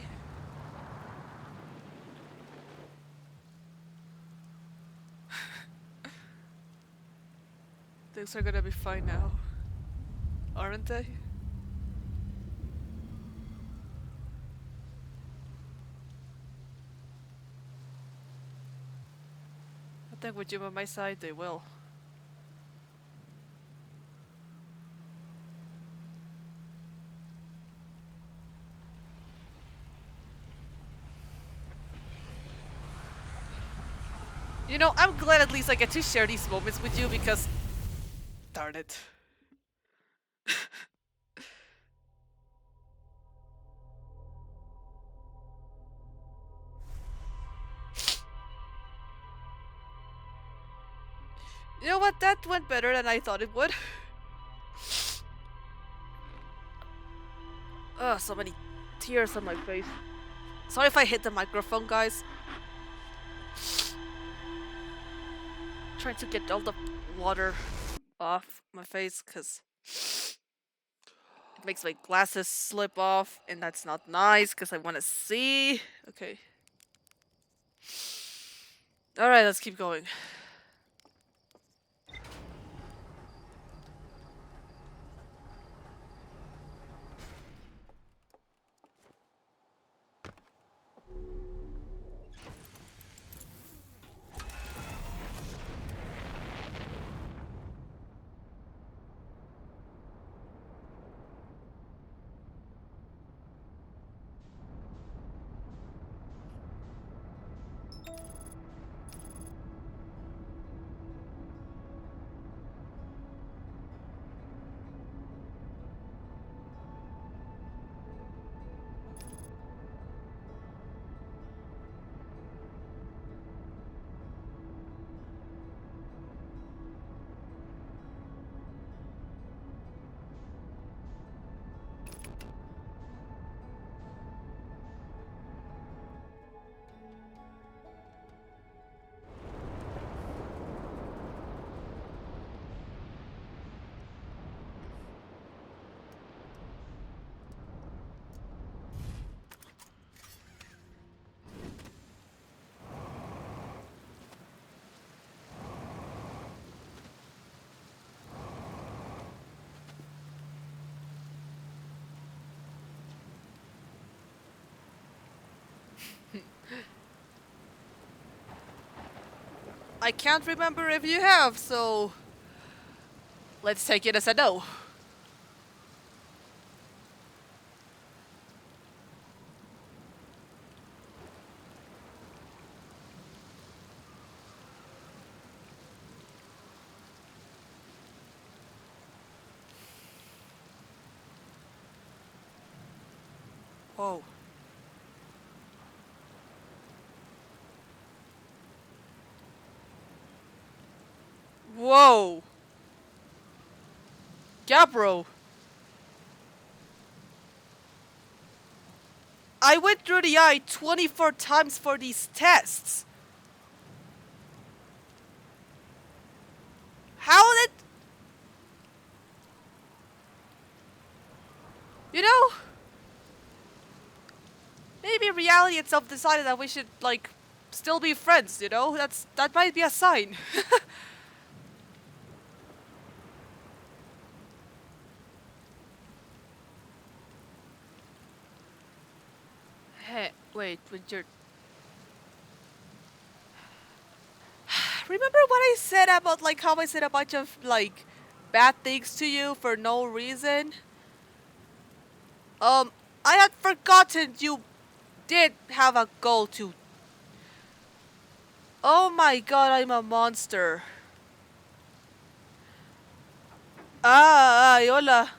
Things are gonna be fine now. Aren't they? I think with you by my side, they will. You know, I'm glad at least I get to share these moments with you because... Darn it. You know what? That went better than I thought it would. Ugh, so many tears on my face. Sorry if I hit the microphone, guys. Trying to get all the water off my face because it makes my glasses slip off, and that's not nice because I want to see. Okay. Alright, let's keep going. I can't remember if you have, so let's take it as a no. Whoa. Whoa! Gabbro! I went through the eye 24 times for these tests! How did... You know... Maybe reality itself decided that we should, like, still be friends, you know? That might be a sign. Hey, wait, when you're... Remember what I said about, like, how I said a bunch of, like, bad things to you for no reason? I had forgotten you did have a goal to... Oh my god, I'm a monster. Ay, hola.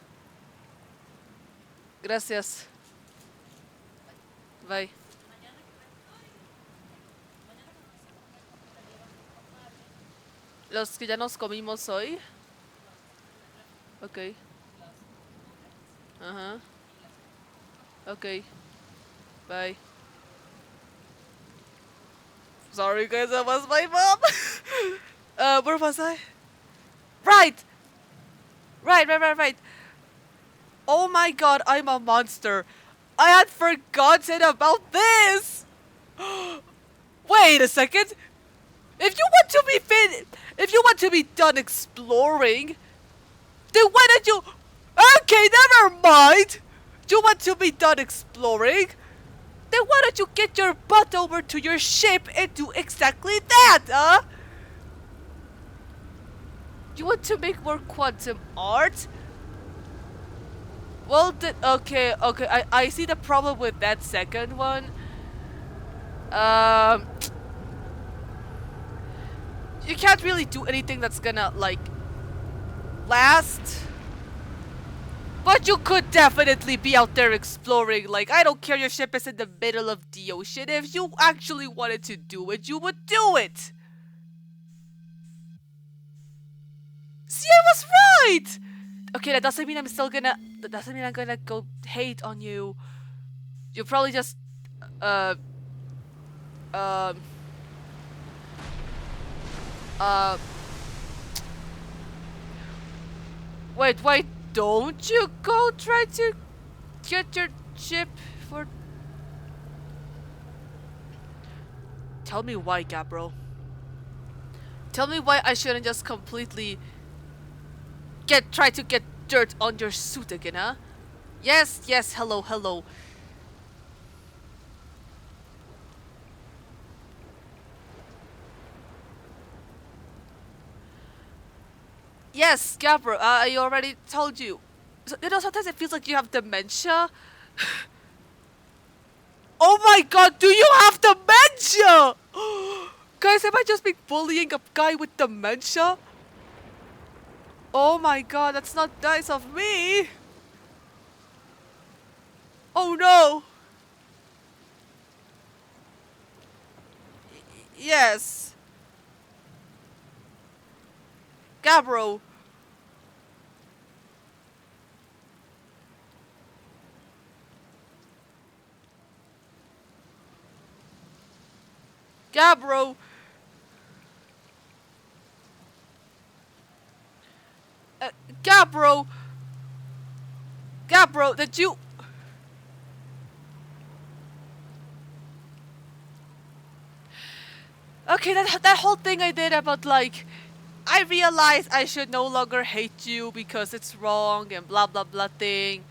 Gracias. Bye. Los que ya nos comimos hoy. Ok. Ajá. Ok. Bye. Sorry guys, that was my mom. Where was I? Right! Right. Oh my god, I'm a monster. I had forgotten about this! Wait a second! If you want to be done exploring, then why don't you... Okay, never mind! You want to be done exploring? Then why don't you get your butt over to your ship and do exactly that, huh? You want to make more quantum art? Well, okay, I see the problem with that second one. You can't really do anything that's gonna, like, last. But you could definitely be out there exploring. Like, I don't care your ship is in the middle of the ocean. If you actually wanted to do it, you would do it. See, I was right! Okay, that doesn't mean I'm still gonna... That doesn't mean I'm gonna go hate on you. You probably just... Uh... Wait, don't you go try to get your ship for... Tell me why, Gabbro. Tell me why I shouldn't just completely try to get dirt on your suit again, huh? Yes, hello. Yes, Gabbro, I already told you. So, you know, sometimes it feels like you have dementia. Oh my god, do you have dementia? Guys, am I just being bullying a guy with dementia? Oh my god, that's not nice of me. Oh no. Yes. Gabbro. Gabbro. Gabbro. Gabbro, did you... Okay, that whole thing I did about, like, I realized I should no longer hate you because it's wrong and blah blah blah thing.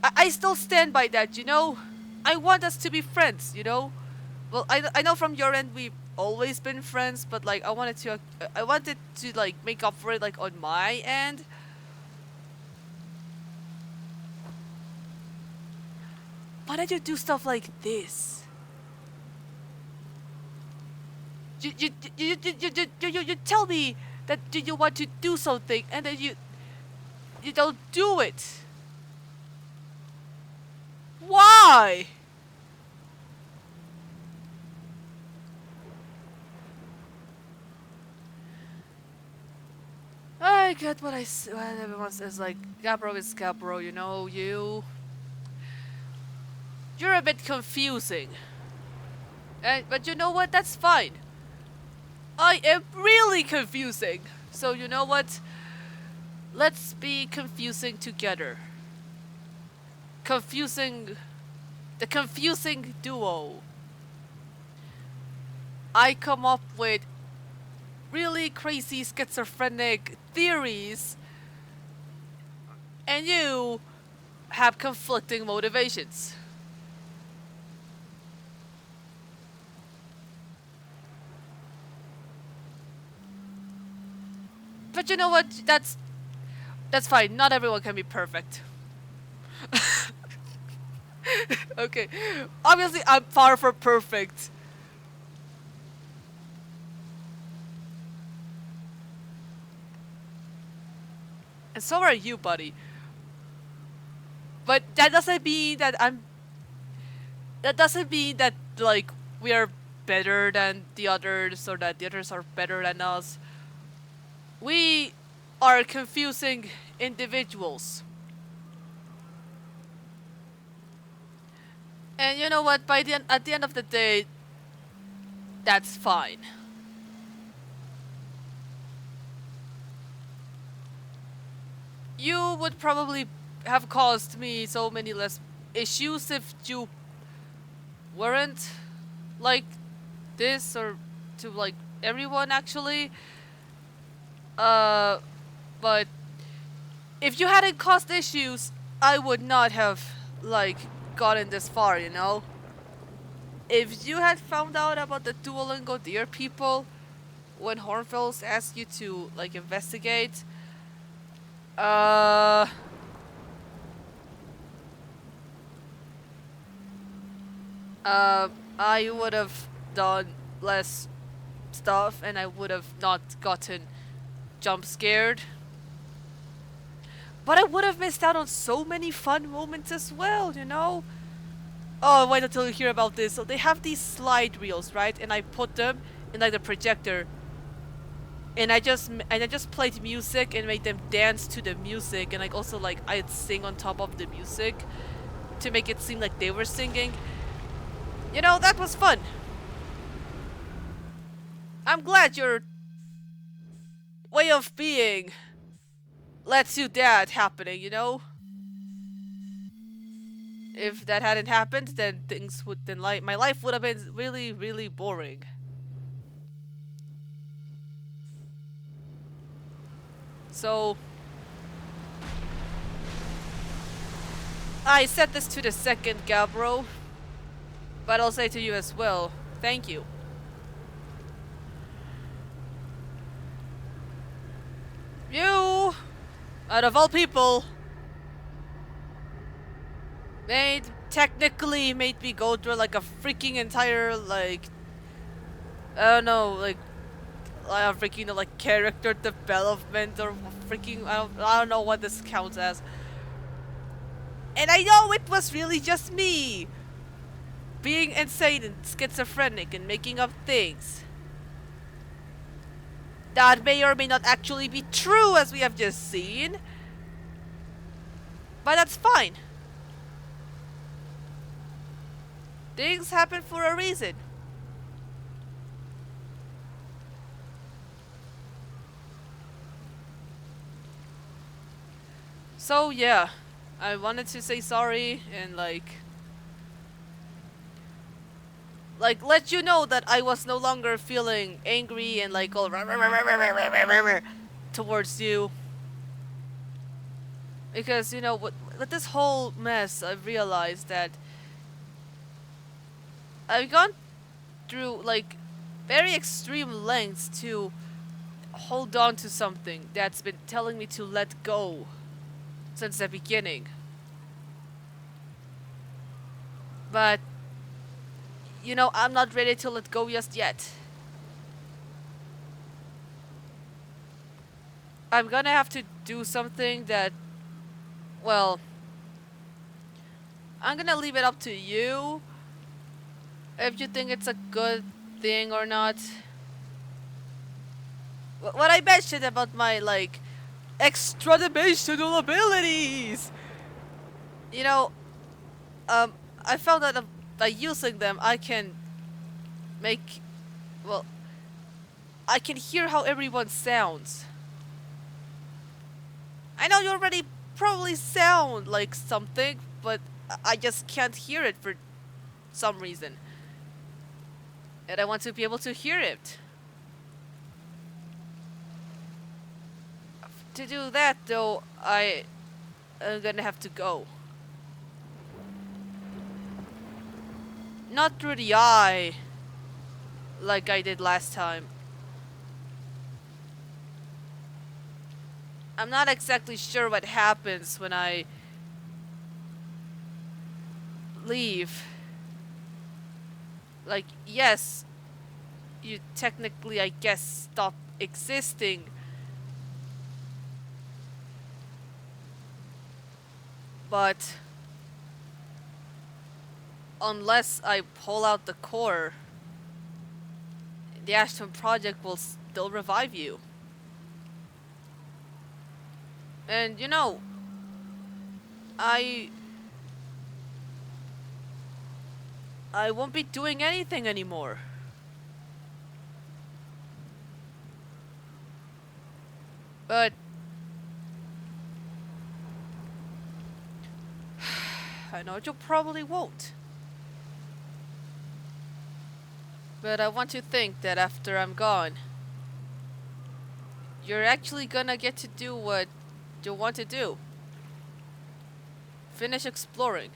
I still stand by that, you know? I want us to be friends, you know? Well, I know from your end we've always been friends, but like I wanted to like make up for it like on my end. Why don't you do stuff like this? You tell me that you want to do something and then you don't do it. Why? I get what everyone says, like, Gabbro is Gabbro, you know, you're a bit confusing. But you know what? That's fine. I am really confusing. So you know what? Let's be confusing together. Confusing, the confusing duo. I come up with really crazy schizophrenic theories, and you have conflicting motivations. But you know what? That's fine. Not everyone can be perfect. Okay. Obviously, I'm far from perfect. And so are you, buddy. But that doesn't mean that that doesn't mean that, like, we are better than the others or that the others are better than us. We are confusing individuals. And you know what? At the end of the day, that's fine. You would probably have caused me so many less issues if you weren't like this, or to like everyone actually. Uh, but if you hadn't caused issues, I would not have like gotten this far, you know? If you had found out about the Duolingo Deer people when Hornfels asked you to like investigate, uh I would have done less stuff and I would have not gotten jump scared. But I would have missed out on so many fun moments as well, you know? Oh, wait until you hear about this. So they have these slide reels, right? And I put them in like the projector. And I just played music and made them dance to the music, and like also like I'd sing on top of the music to make it seem like they were singing. You know, that was fun. I'm glad your way of being lets you that happening, you know? If that hadn't happened, then my life would have been really, really boring. So I said this to the second Gabbro, but I'll say to you as well, thank you. You, out of all people, technically made me go through like a freaking entire like, I don't know, like freaking like character development or freaking I don't know what this counts as. And I know it was really just me being insane and schizophrenic and making up things that may or may not actually be true, as we have just seen. But that's fine. Things happen for a reason. So yeah, I wanted to say sorry and like let you know that I was no longer feeling angry and like all towards you. Because, you know, with this whole mess, I've realized that I've gone through like very extreme lengths to hold on to something that's been telling me to let go since the beginning. But, you know, I'm not ready to let go just yet. I'm gonna have to do something that, well, I'm gonna leave it up to you if you think it's a good thing or not. What I mentioned about my, like, extra dimensional abilities! You know, I found that by using them, I can make, well, I can hear how everyone sounds. I know you already probably sound like something, but I just can't hear it for some reason. And I want to be able to hear it. To do that, though, I'm gonna have to go. Not through the eye, like I did last time. I'm not exactly sure what happens when I leave. Like, yes, you technically, I guess, stop existing. But unless I pull out the core, the Ashton Project will still revive you. And you know, I won't be doing anything anymore. But I know you probably won't. But I want to think that after I'm gone, you're actually gonna get to do what you want to do. Finish exploring.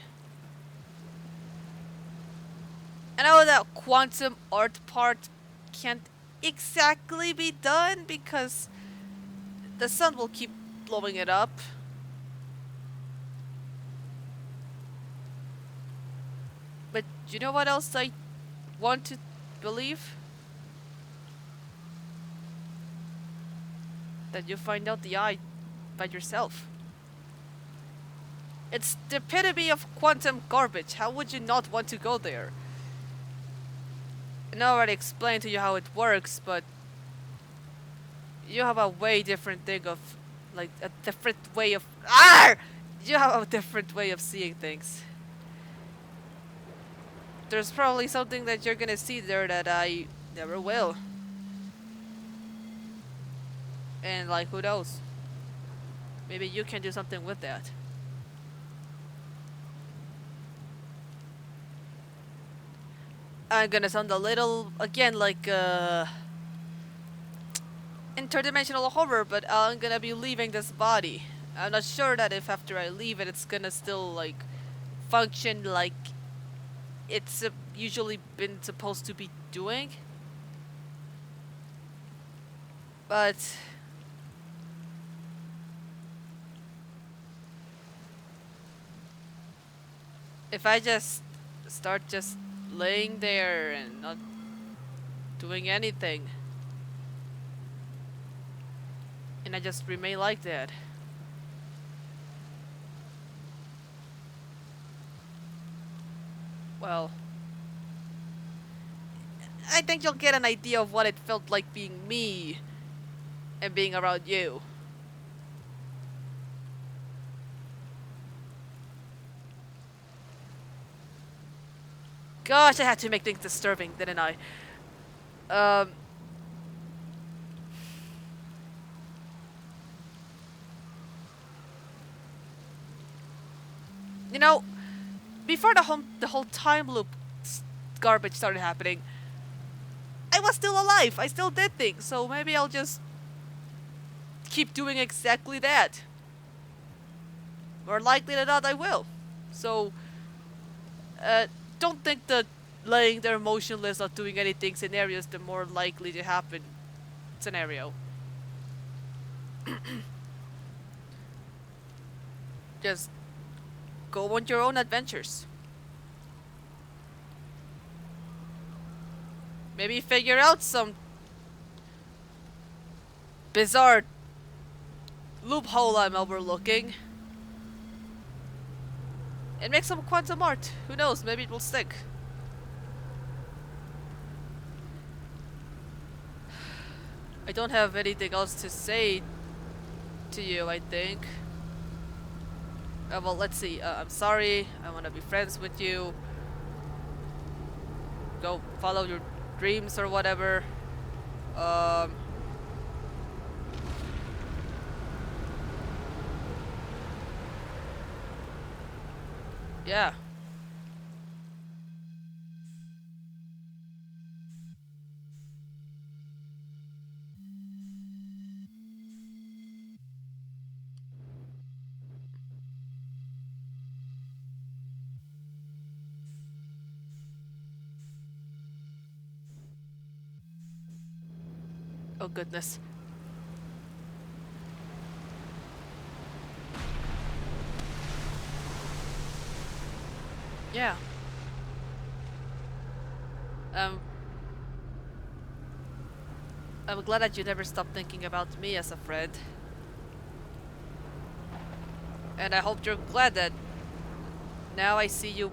I know that quantum art part can't exactly be done because the sun will keep blowing it up. But you know what else I want to believe? That you find out the eye by yourself. It's the epitome of quantum garbage. How would you not want to go there? And I already explained to you how it works, but you have a way different thing of, like, a different way of, you have a different way of seeing things. There's probably something that you're gonna see there that I never will. And, like, who knows? Maybe you can do something with that. I'm gonna sound a little, again, like, interdimensional horror, but I'm gonna be leaving this body. I'm not sure that if after I leave it, it's gonna still, like, function like it's usually been supposed to be doing. But if I just start just laying there and not doing anything, and I just remain like that, well, I think you'll get an idea of what it felt like being me and being around you. Gosh, I had to make things disturbing, didn't I? You know, before the whole time loop garbage started happening, I was still alive. I still did things, so maybe I'll just keep doing exactly that. More likely than not, I will. So, don't think that laying there motionless, not doing anything scenario is the more likely to happen scenario. Just go on your own adventures. Maybe figure out some bizarre loophole I'm overlooking. And make some quantum art. Who knows, maybe it will stick. I don't have anything else to say to you, I think. Well, let's see. I'm sorry. I want to be friends with you. Go follow your dreams or whatever. Um, yeah. Oh goodness. Yeah. Um, I'm glad that you never stopped thinking about me as a friend. And I hope you're glad that now I see you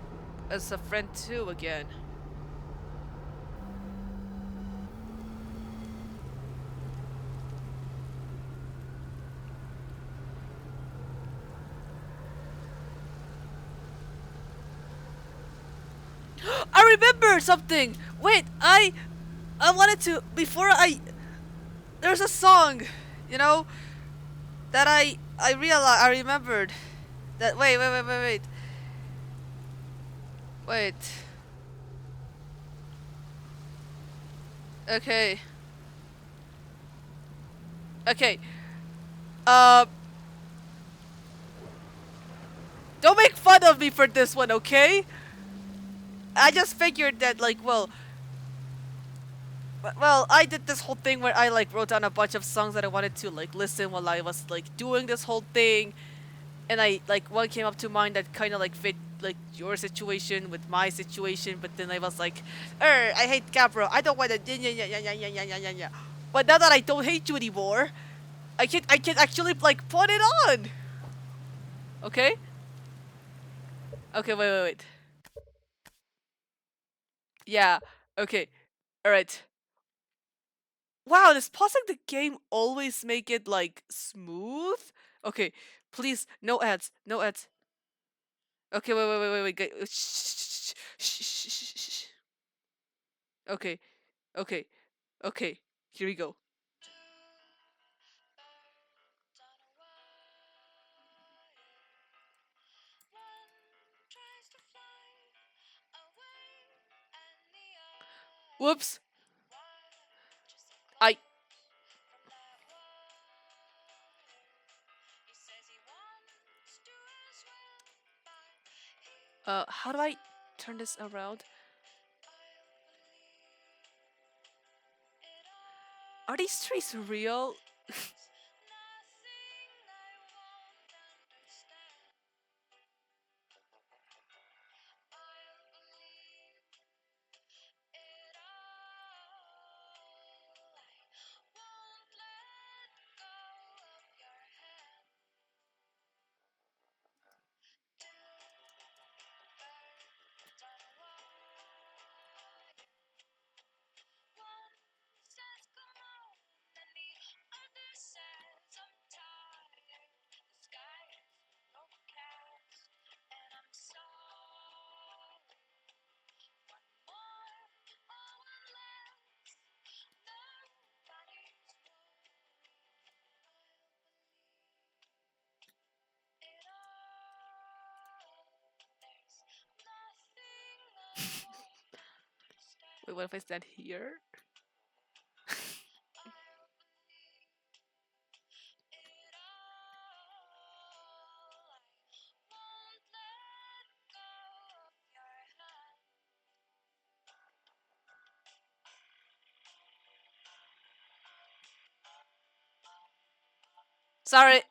as a friend too again. I remember something! Wait, I wanted to before I there's a song, you know, that I realized I remembered that wait. Okay. Okay. Uh don't make fun of me for this one, okay? I just figured that like well, I did this whole thing where I like wrote down a bunch of songs that I wanted to like listen while I was like doing this whole thing, and I like one came up to mind that kind of like fit like your situation with my situation, but then I was like, I hate Gabbro. I don't want to yeah yeah yeah yeah yeah yeah yeah yeah yeah. But now that I don't hate you anymore, I can actually like put it on. Okay? Okay, wait. Yeah. Okay. All right. Wow, does pausing the game always make it like smooth? Okay, please, no ads, no ads. Okay, shh, shh, shh, shh, shh, shh. Okay, okay, okay. Here we go. Whoops. I. How do I turn this around? Are these trees real? Wait, what if I stand here? Sorry.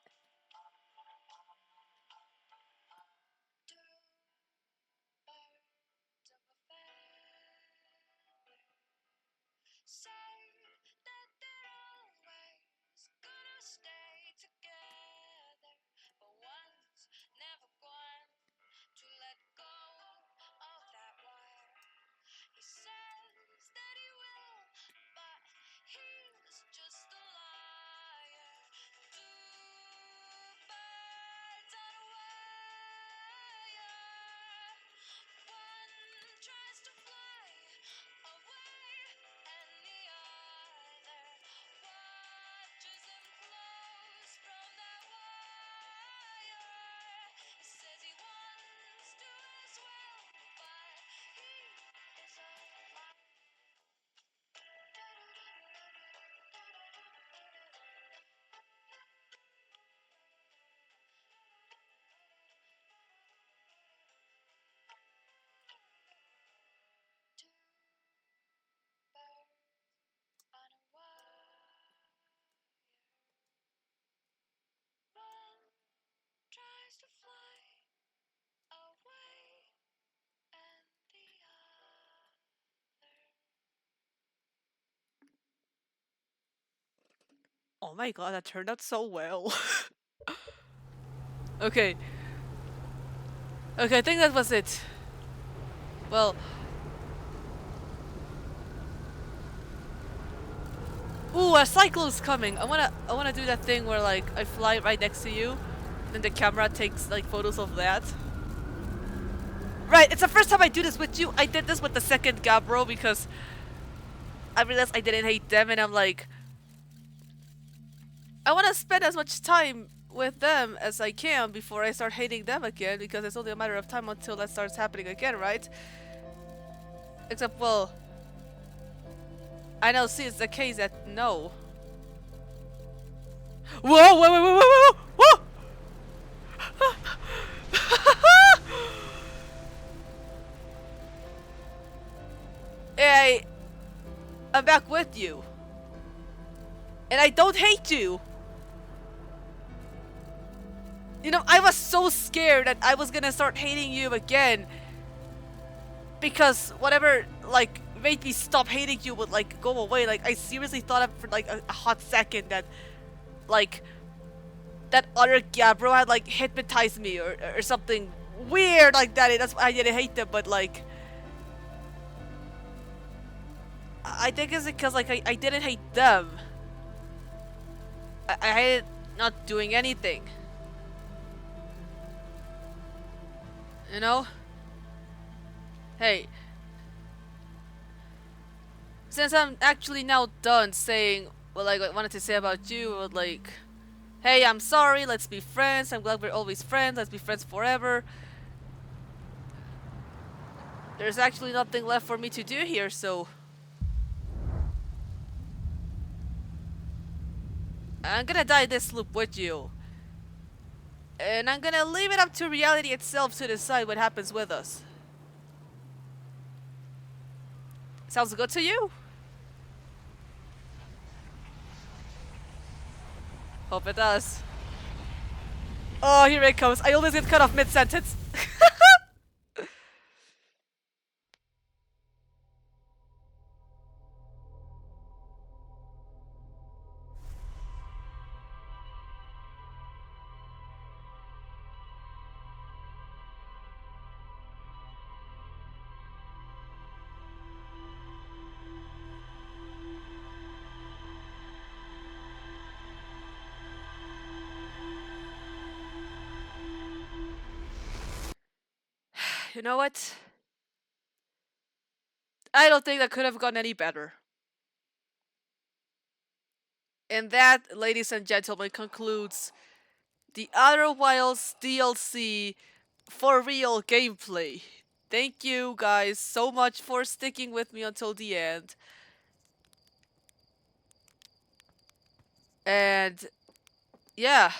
Oh my god, that turned out so well. Okay. Okay, I think that was it. Well, ooh, a cyclone's coming. I wanna do that thing where like I fly right next to you, and the camera takes like photos of that. Right, it's the first time I do this with you. I did this with the second Gabbro because I realized I didn't hate them, and I'm like, I want to spend as much time with them as I can before I start hating them again, because it's only a matter of time until that starts happening again, right? Except, well, I know, see, it's the case that no. Whoa, whoa, whoa, whoa, whoa, whoa, whoa! Hey, I'm back with you. And I don't hate you. You know, I was so scared that I was gonna start hating you again. Because whatever, like, made me stop hating you would, like, go away. Like, I seriously thought for, like, a hot second that, like, that other Gabbro had, like, hypnotized me or something weird like that. That's why I didn't hate them, but, like, I think it's because, like, I didn't hate them. I hated not doing anything. You know? Hey, since I'm actually now done saying what I wanted to say about you, like, hey, I'm sorry, let's be friends, I'm glad we're always friends, let's be friends forever. There's actually nothing left for me to do here, so I'm gonna die this loop with you. And I'm gonna leave it up to reality itself to decide what happens with us. Sounds good to you? Hope it does. Oh, here it comes. I always get cut off mid-sentence. You know what? I don't think that could have gone any better. And that, ladies and gentlemen, concludes the Outer Wilds DLC for real gameplay. Thank you guys so much for sticking with me until the end. And yeah,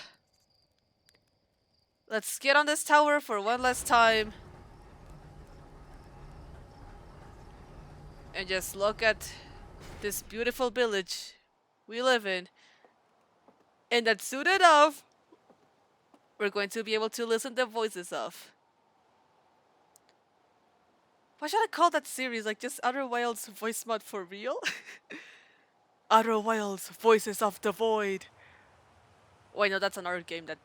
let's get on this tower for one last time and just look at this beautiful village we live in. And that soon enough, we're going to be able to listen to voices of. What should I call that series? Like just Outer Wilds voice mod for real? Outer Wilds Voices of the Void. Wait, no, that's another game that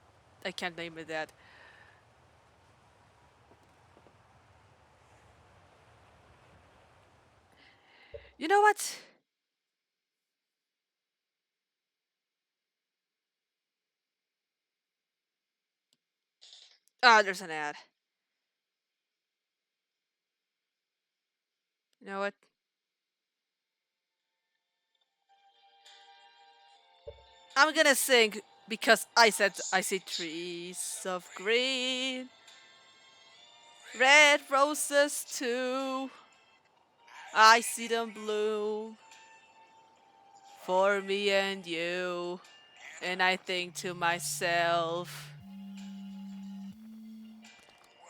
I can't name it that. You know what? Ah, there's an ad. You know what? I'm gonna sing because I said I see trees of green, red roses too. I see them bloom for me and you. And I think to myself,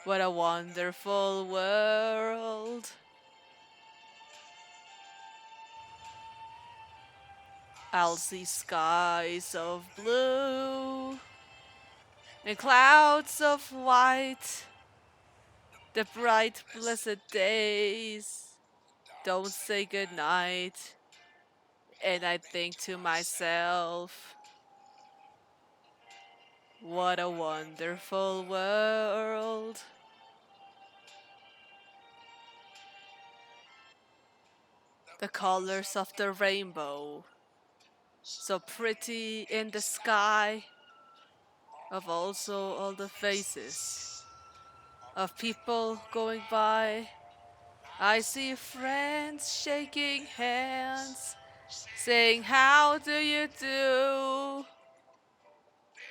what a wonderful world. I'll see skies of blue And clouds of white, the bright, blessed days don't say goodnight. And I think to myself, what a wonderful world. The colors of the rainbow, so pretty in the sky, of also all the faces of people going by. I see friends shaking hands, saying, how do you do?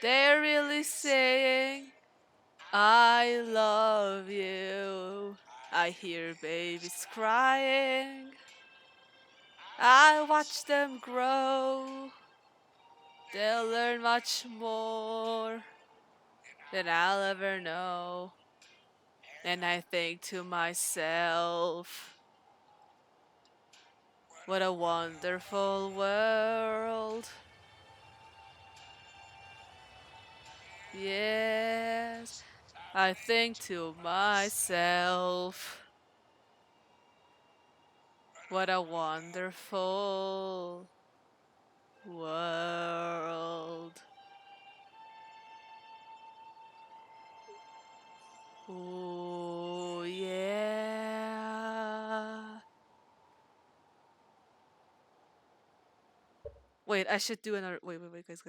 They're really saying, I love you. I hear babies crying. I watch them grow. They'll learn much more than I'll ever know. And I think to myself, what a wonderful world. Yes, I think to myself, what a wonderful world. Oh, yeah. Wait, I should do another. Wait, guys.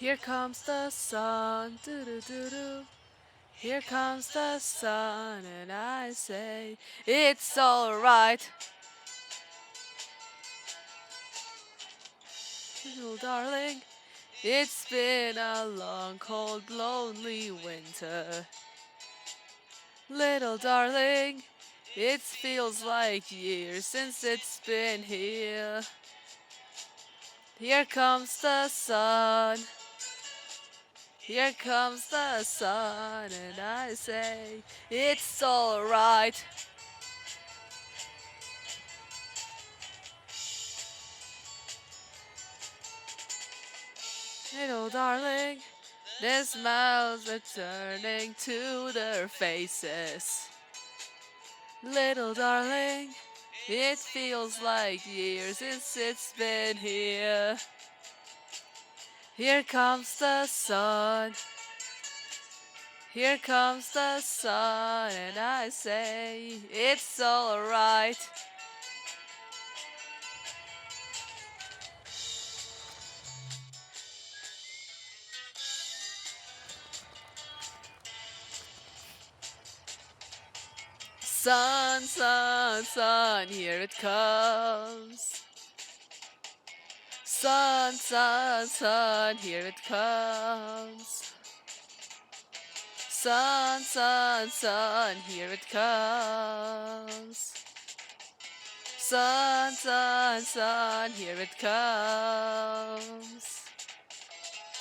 Here comes the sun, doo doo doo doo. Here comes the sun, and I say, it's alright, little darling. It's been a long, cold, lonely winter. Little darling, it feels like years since it's been here. Here comes the sun. Here comes the sun, and I say, it's alright. Little darling, their smiles are turning to their faces. Little darling, it feels like years since it's been here. Here comes the sun. Here comes the sun, and I say, it's alright. Sun, sun, sun, here it comes. Sun, sun, sun, here it comes. Sun, sun, sun, here it comes. Sun, sun, sun, here it comes.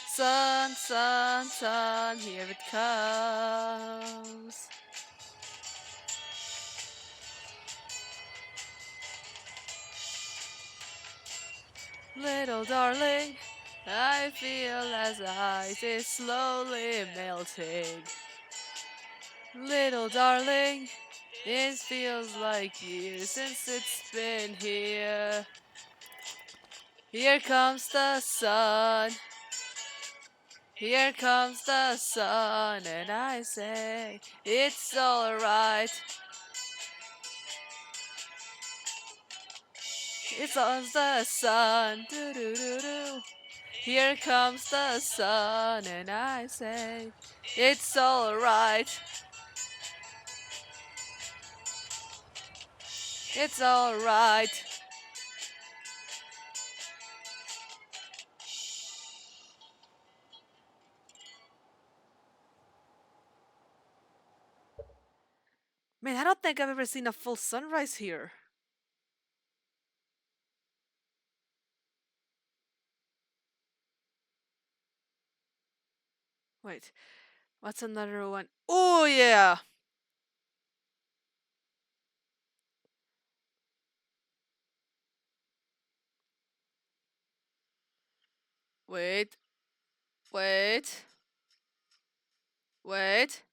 Sun, sun, sun, here it comes. Little darling, I feel as ice is slowly melting. Little darling, it feels like years since it's been here. Here comes the sun. Here comes the sun, and I say, it's alright. It's on the sun. Doo doo doo doo. Here comes the sun, and I say, it's alright. It's alright. Man, I don't think I've ever seen a full sunrise here. Wait, what's another one? Oh, yeah! Wait, wait, wait.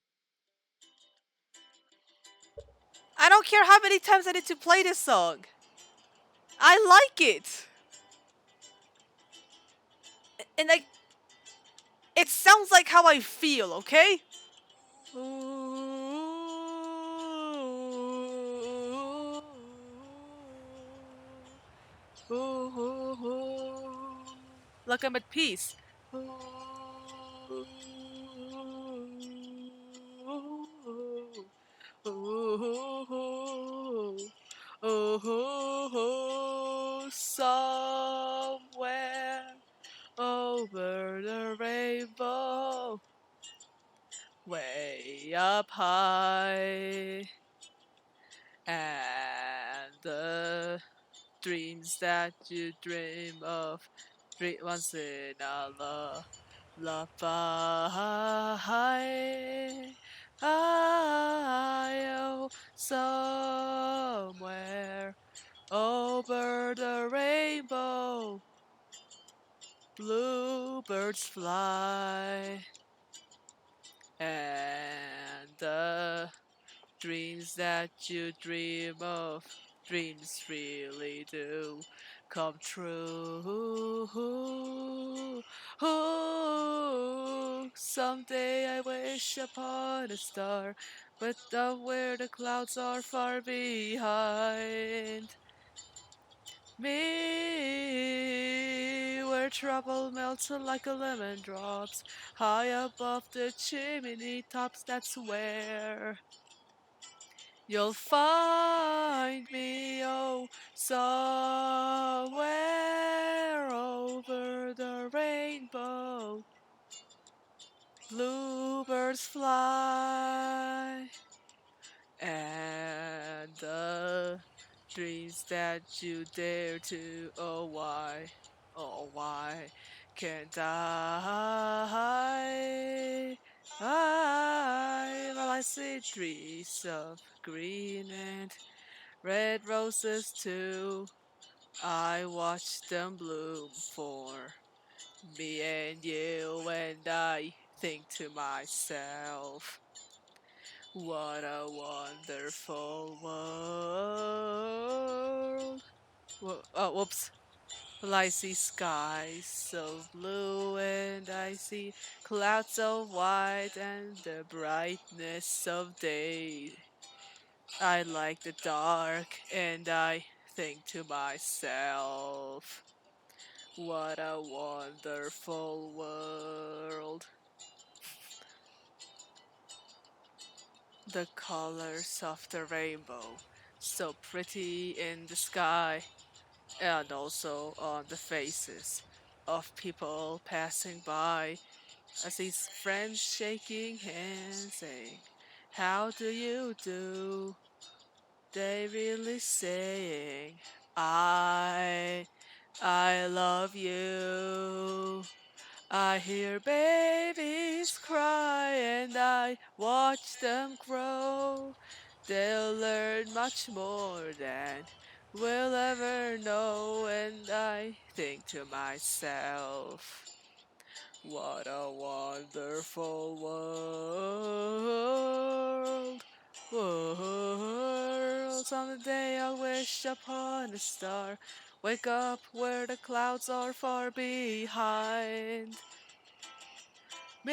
I don't care how many times I need to play this song. I like it. And like, it sounds like how I feel, okay? Look, I'm at peace. Somewhere over the rainbow, way up high, and the dreams that you dream of, dream once in a lullaby. I somewhere over the rainbow, bluebirds fly, and the dreams that you dream of, dreams really do come true. Someday I wish upon a star, but where the clouds are far behind me, where trouble melts like a lemon drops high above the chimney tops. That's where you'll find me, oh, somewhere over the rainbow. Bluebirds fly, and the dreams that you dare to, oh, why can't well, I see trees of green and red roses too. I watch them bloom for me and you, and I think to myself, what a wonderful world. Oh, whoops. Well, I see skies so blue, and I see clouds so white, and the brightness of day. I like the dark, and I think to myself, what a wonderful world. The colors of the rainbow, so pretty in the sky, and also on the faces of people passing by. I see friends shaking hands, saying, how do you do? They really saying, I I love you. I hear babies cry and I watch them grow. They'll learn much more than we'll ever know, and I think to myself, what a wonderful world. World. Someday I'll wish upon a star. Wake up where the clouds are far behind me,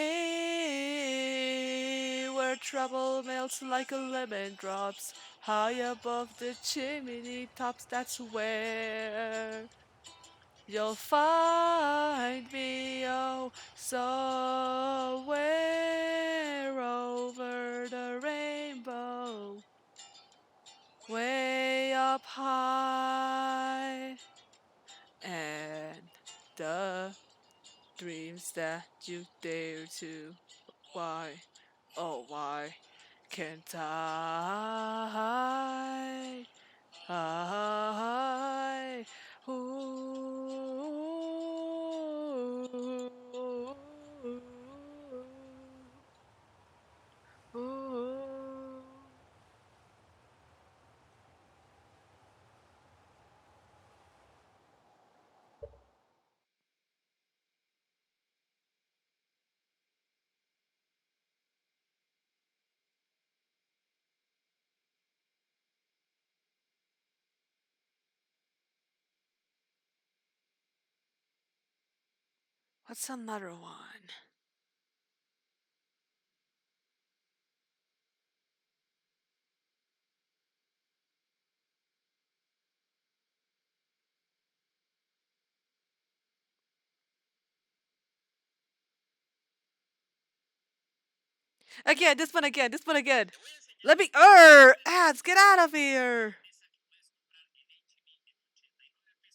where trouble melts like a lemon drops high above the chimney tops. That's where you'll find me, oh, somewhere over the rainbow, way up high, and the dreams that you dare to, why, oh, why can't I? I. Ooh. Ooh. What's another one? Again, this one again, this one again. Let me. Ads, get out of here!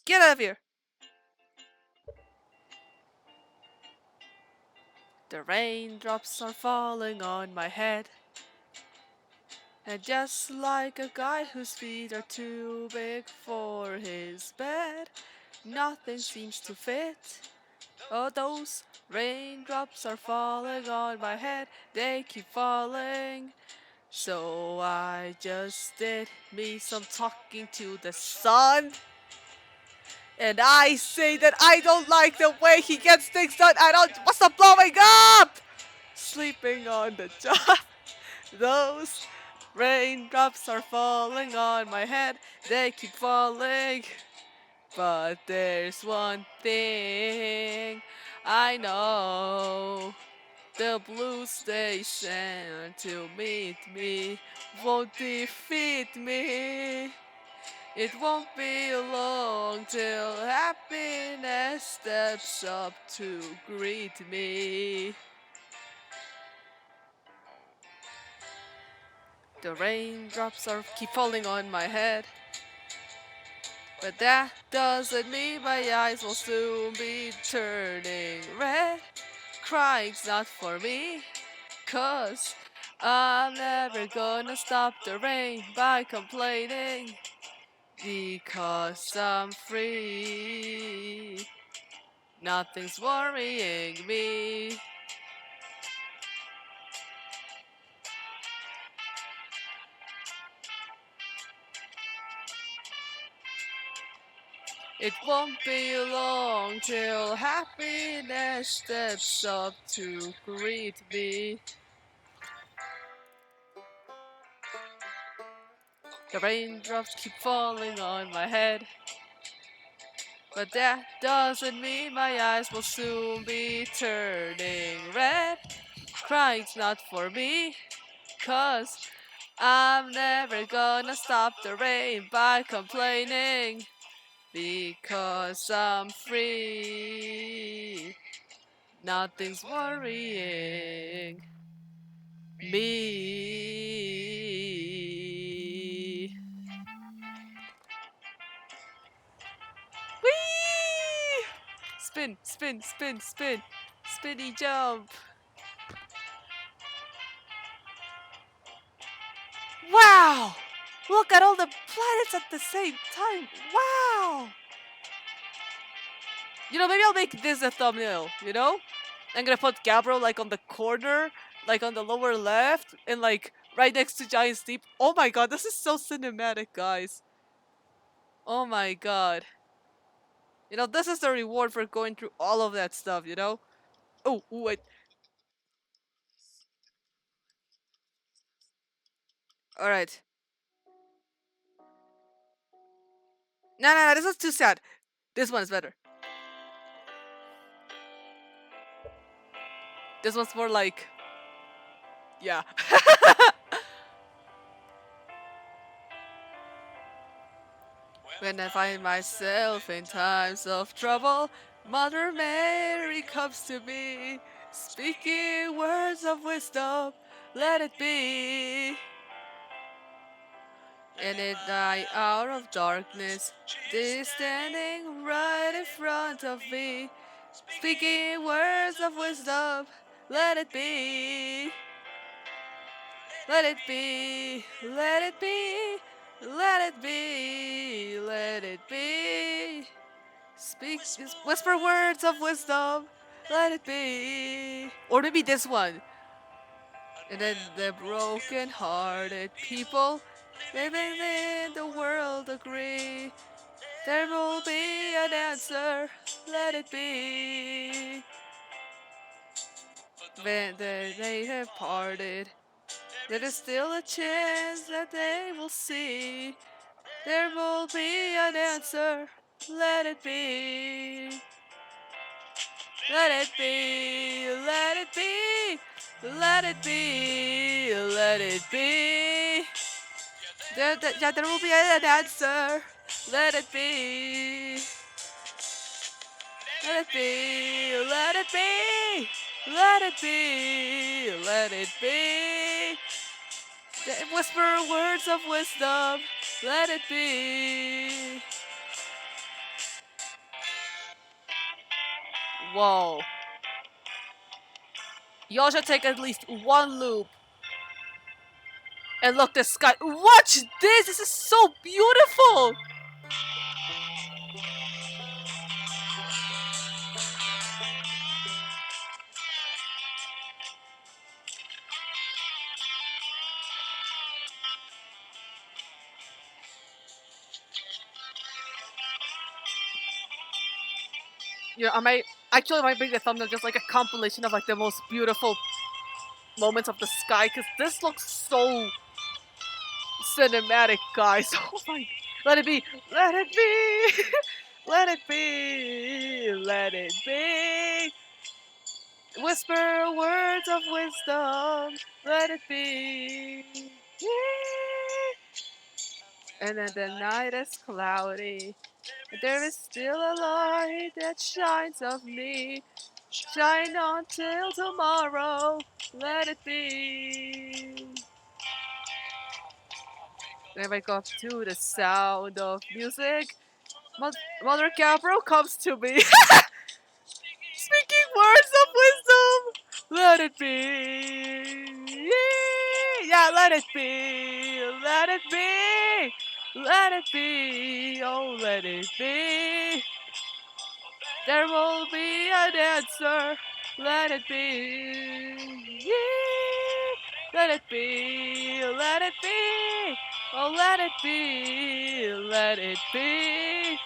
Get out of here! The raindrops are falling on my head. And just like a guy whose feet are too big for his bed, nothing seems to fit. Oh, those raindrops are falling on my head, they keep falling. So I just did me some talking to the sun. And I say that I don't like the way he gets things done. I don't. What's the blowing up? Sleeping on the job. Those raindrops are falling on my head. They keep falling. But there's one thing I know. The blue station to meet me won't defeat me. It won't be long till happiness steps up to greet me. The raindrops are keep falling on my head, but that doesn't mean my eyes will soon be turning red. Crying's not for me, 'cause I'm never gonna stop the rain by complaining, because I'm free. Nothing's worrying me. It won't be long till happiness steps up to greet me. The raindrops keep falling on my head, but that doesn't mean my eyes will soon be turning red. Crying's not for me, 'cause I'm never gonna stop the rain by complaining, because I'm free. Nothing's worrying me. Whee! Spin, spin, spin, spin. Spinny jump. Wow! Look at all the planets at the same time. Wow! Maybe I'll make this a thumbnail, I'm gonna put Gabbro like on the corner, like on the lower left, and like right next to Giant Steep. Oh my god, this is so cinematic, guys. Oh my god. This is the reward for going through all of that stuff. Oh, wait. Alright. No, no, no, this is too sad. This one is better. This one's more like... Yeah. When I find myself in times of trouble, Mother Mary comes to me, speaking words of wisdom, let it be. And in the hour of darkness, she is standing right in front of me, speaking words of wisdom, let it be. Let it be, let it be, let it be, let it be. Speak, whisper words of wisdom. Let it be. Or maybe this one. And then the broken-hearted people living in the world agree. There will be an answer. Let it be. When they have parted, there is still a chance that they will see. There will be an answer. Let it be. Let it be. Let it be. Let it be. Let it be. There will be an answer. Let it be. Let it be. Let it be. Let it be. Let it be. Whisper words of wisdom. Let it be. Whoa. Y'all should take at least one loop and look the sky. Watch this! This is so beautiful! Yeah, I might actually might make the thumbnail just like a compilation of like the most beautiful moments of the sky because this looks so cinematic, guys. Oh my! Let it be! Let it be! Let it be! Let it be! Whisper words of wisdom. Let it be. And then the night is cloudy. There is still a light that shines of me. Shine on till tomorrow. Let it be. Then I wake up to the sound of music. Mother Gabbro comes to me. Speaking words of wisdom. Let it be. Yeah, let it be. Let it be. Let it be. Oh, let it be. There will be an answer. Let it be. Let it be. Let it be. Oh, let it be. Let it be.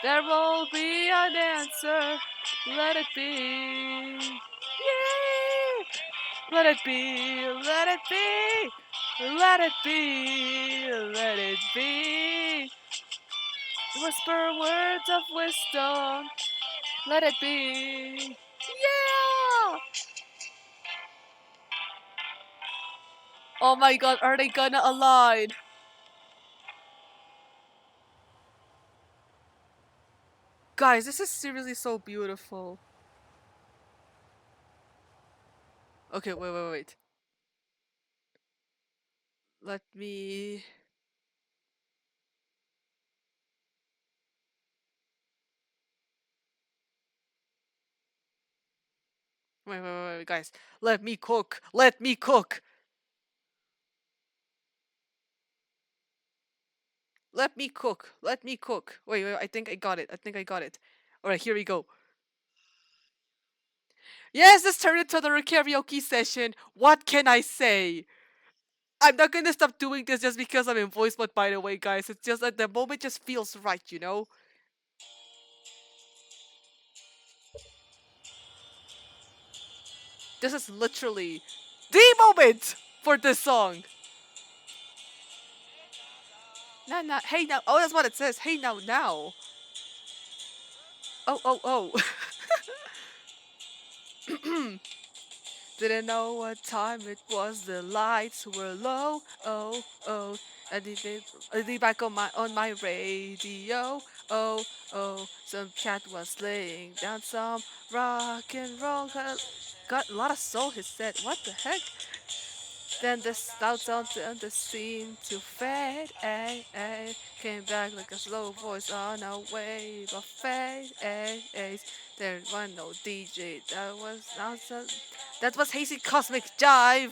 There will be an answer. Let it be. Yay! Let it be. Let it be. Let it be. Let it be. Whisper words of wisdom. Let it be. Yeah! Oh my god, are they gonna align? Guys, this is seriously so beautiful. Okay, wait. Let me... Wait, guys. Let me cook. Let me cook. Let me cook. Let me cook. Wait, I think I got it. I think I got it. Alright, here we go. Yes, this turned into the karaoke session. What can I say? I'm not gonna stop doing this just because I'm in voice mode, by the way, guys. It's just that the moment just feels right, you know? This is literally the moment for this song. Nah, hey now. Oh, that's what it says. Hey now. Oh. Didn't know what time it was. The lights were low. Oh. I did back on my radio. Oh. Some cat was laying down some rock and roll. Got a lot of soul. He said, "What the heck?" Then the sounds on the scene to fade. Came back like a slow voice on a wave of fade. There was no DJ. That was hazy cosmic jive.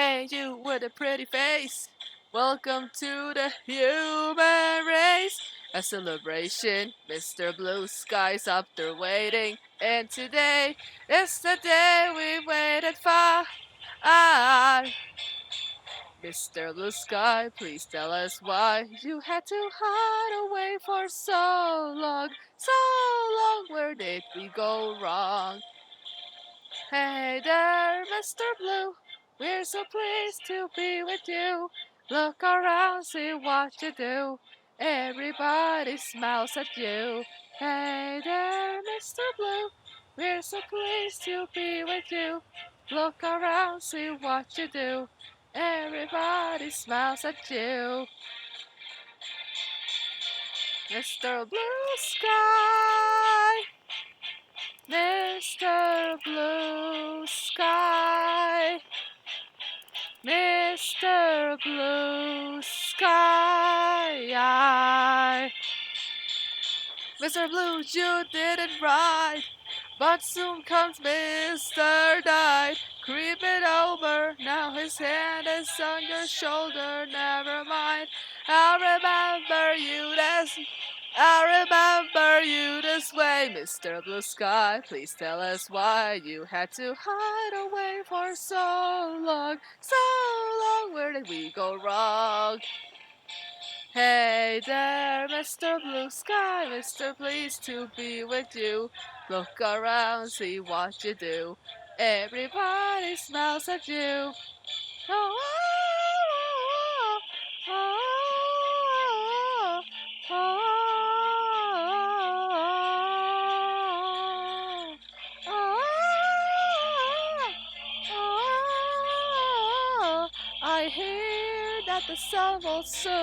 Hey, you with a pretty face. Welcome to the human race. A celebration, Mr. Blue Sky's up there waiting. And today is the day we waited for. Ah, Mr. Blue Sky, please tell us why you had to hide away for so long. So long, where did we go wrong? Hey there, Mr. Blue, we're so pleased to be with you. Look around, see what you do. Everybody smiles at you. Hey there, Mr. Blue, we're so pleased to be with you. Look around, see what you do. Everybody smiles at you. Mr. Blue Sky, Mr. Blue Sky. Mr. Blue Sky. Mr. Blue, you did it right. But soon comes Mr. Knight, creeping over. Now his hand is on your shoulder. Never mind. I'll remember you this way, Mr. Blue Sky. Please tell us why you had to hide away for so long. So long, where did we go wrong? Hey there, Mr. Blue Sky, Mr. Pleased to be with you. Look around, see what you do. Everybody smiles at you. Oh, oh, oh, oh, oh, oh, I hear that the sun will soon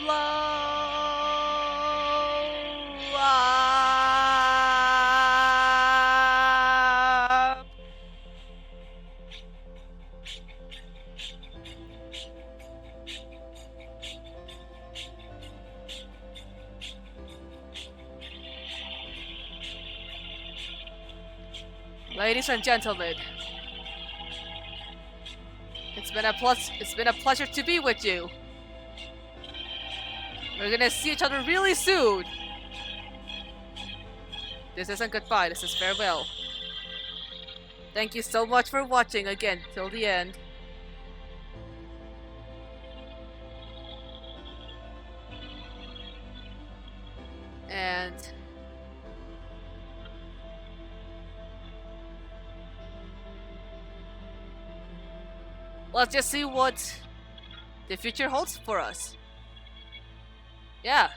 blow up. Ladies and gentlemen, it's been a pleasure to be with you. We're gonna see each other really soon. This isn't goodbye, this is farewell. Thank you so much for watching again till the end. And let's just see what the future holds for us. Yeah.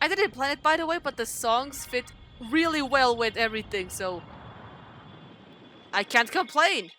I didn't plan it, by the way, but the songs fit really well with everything, so I can't complain.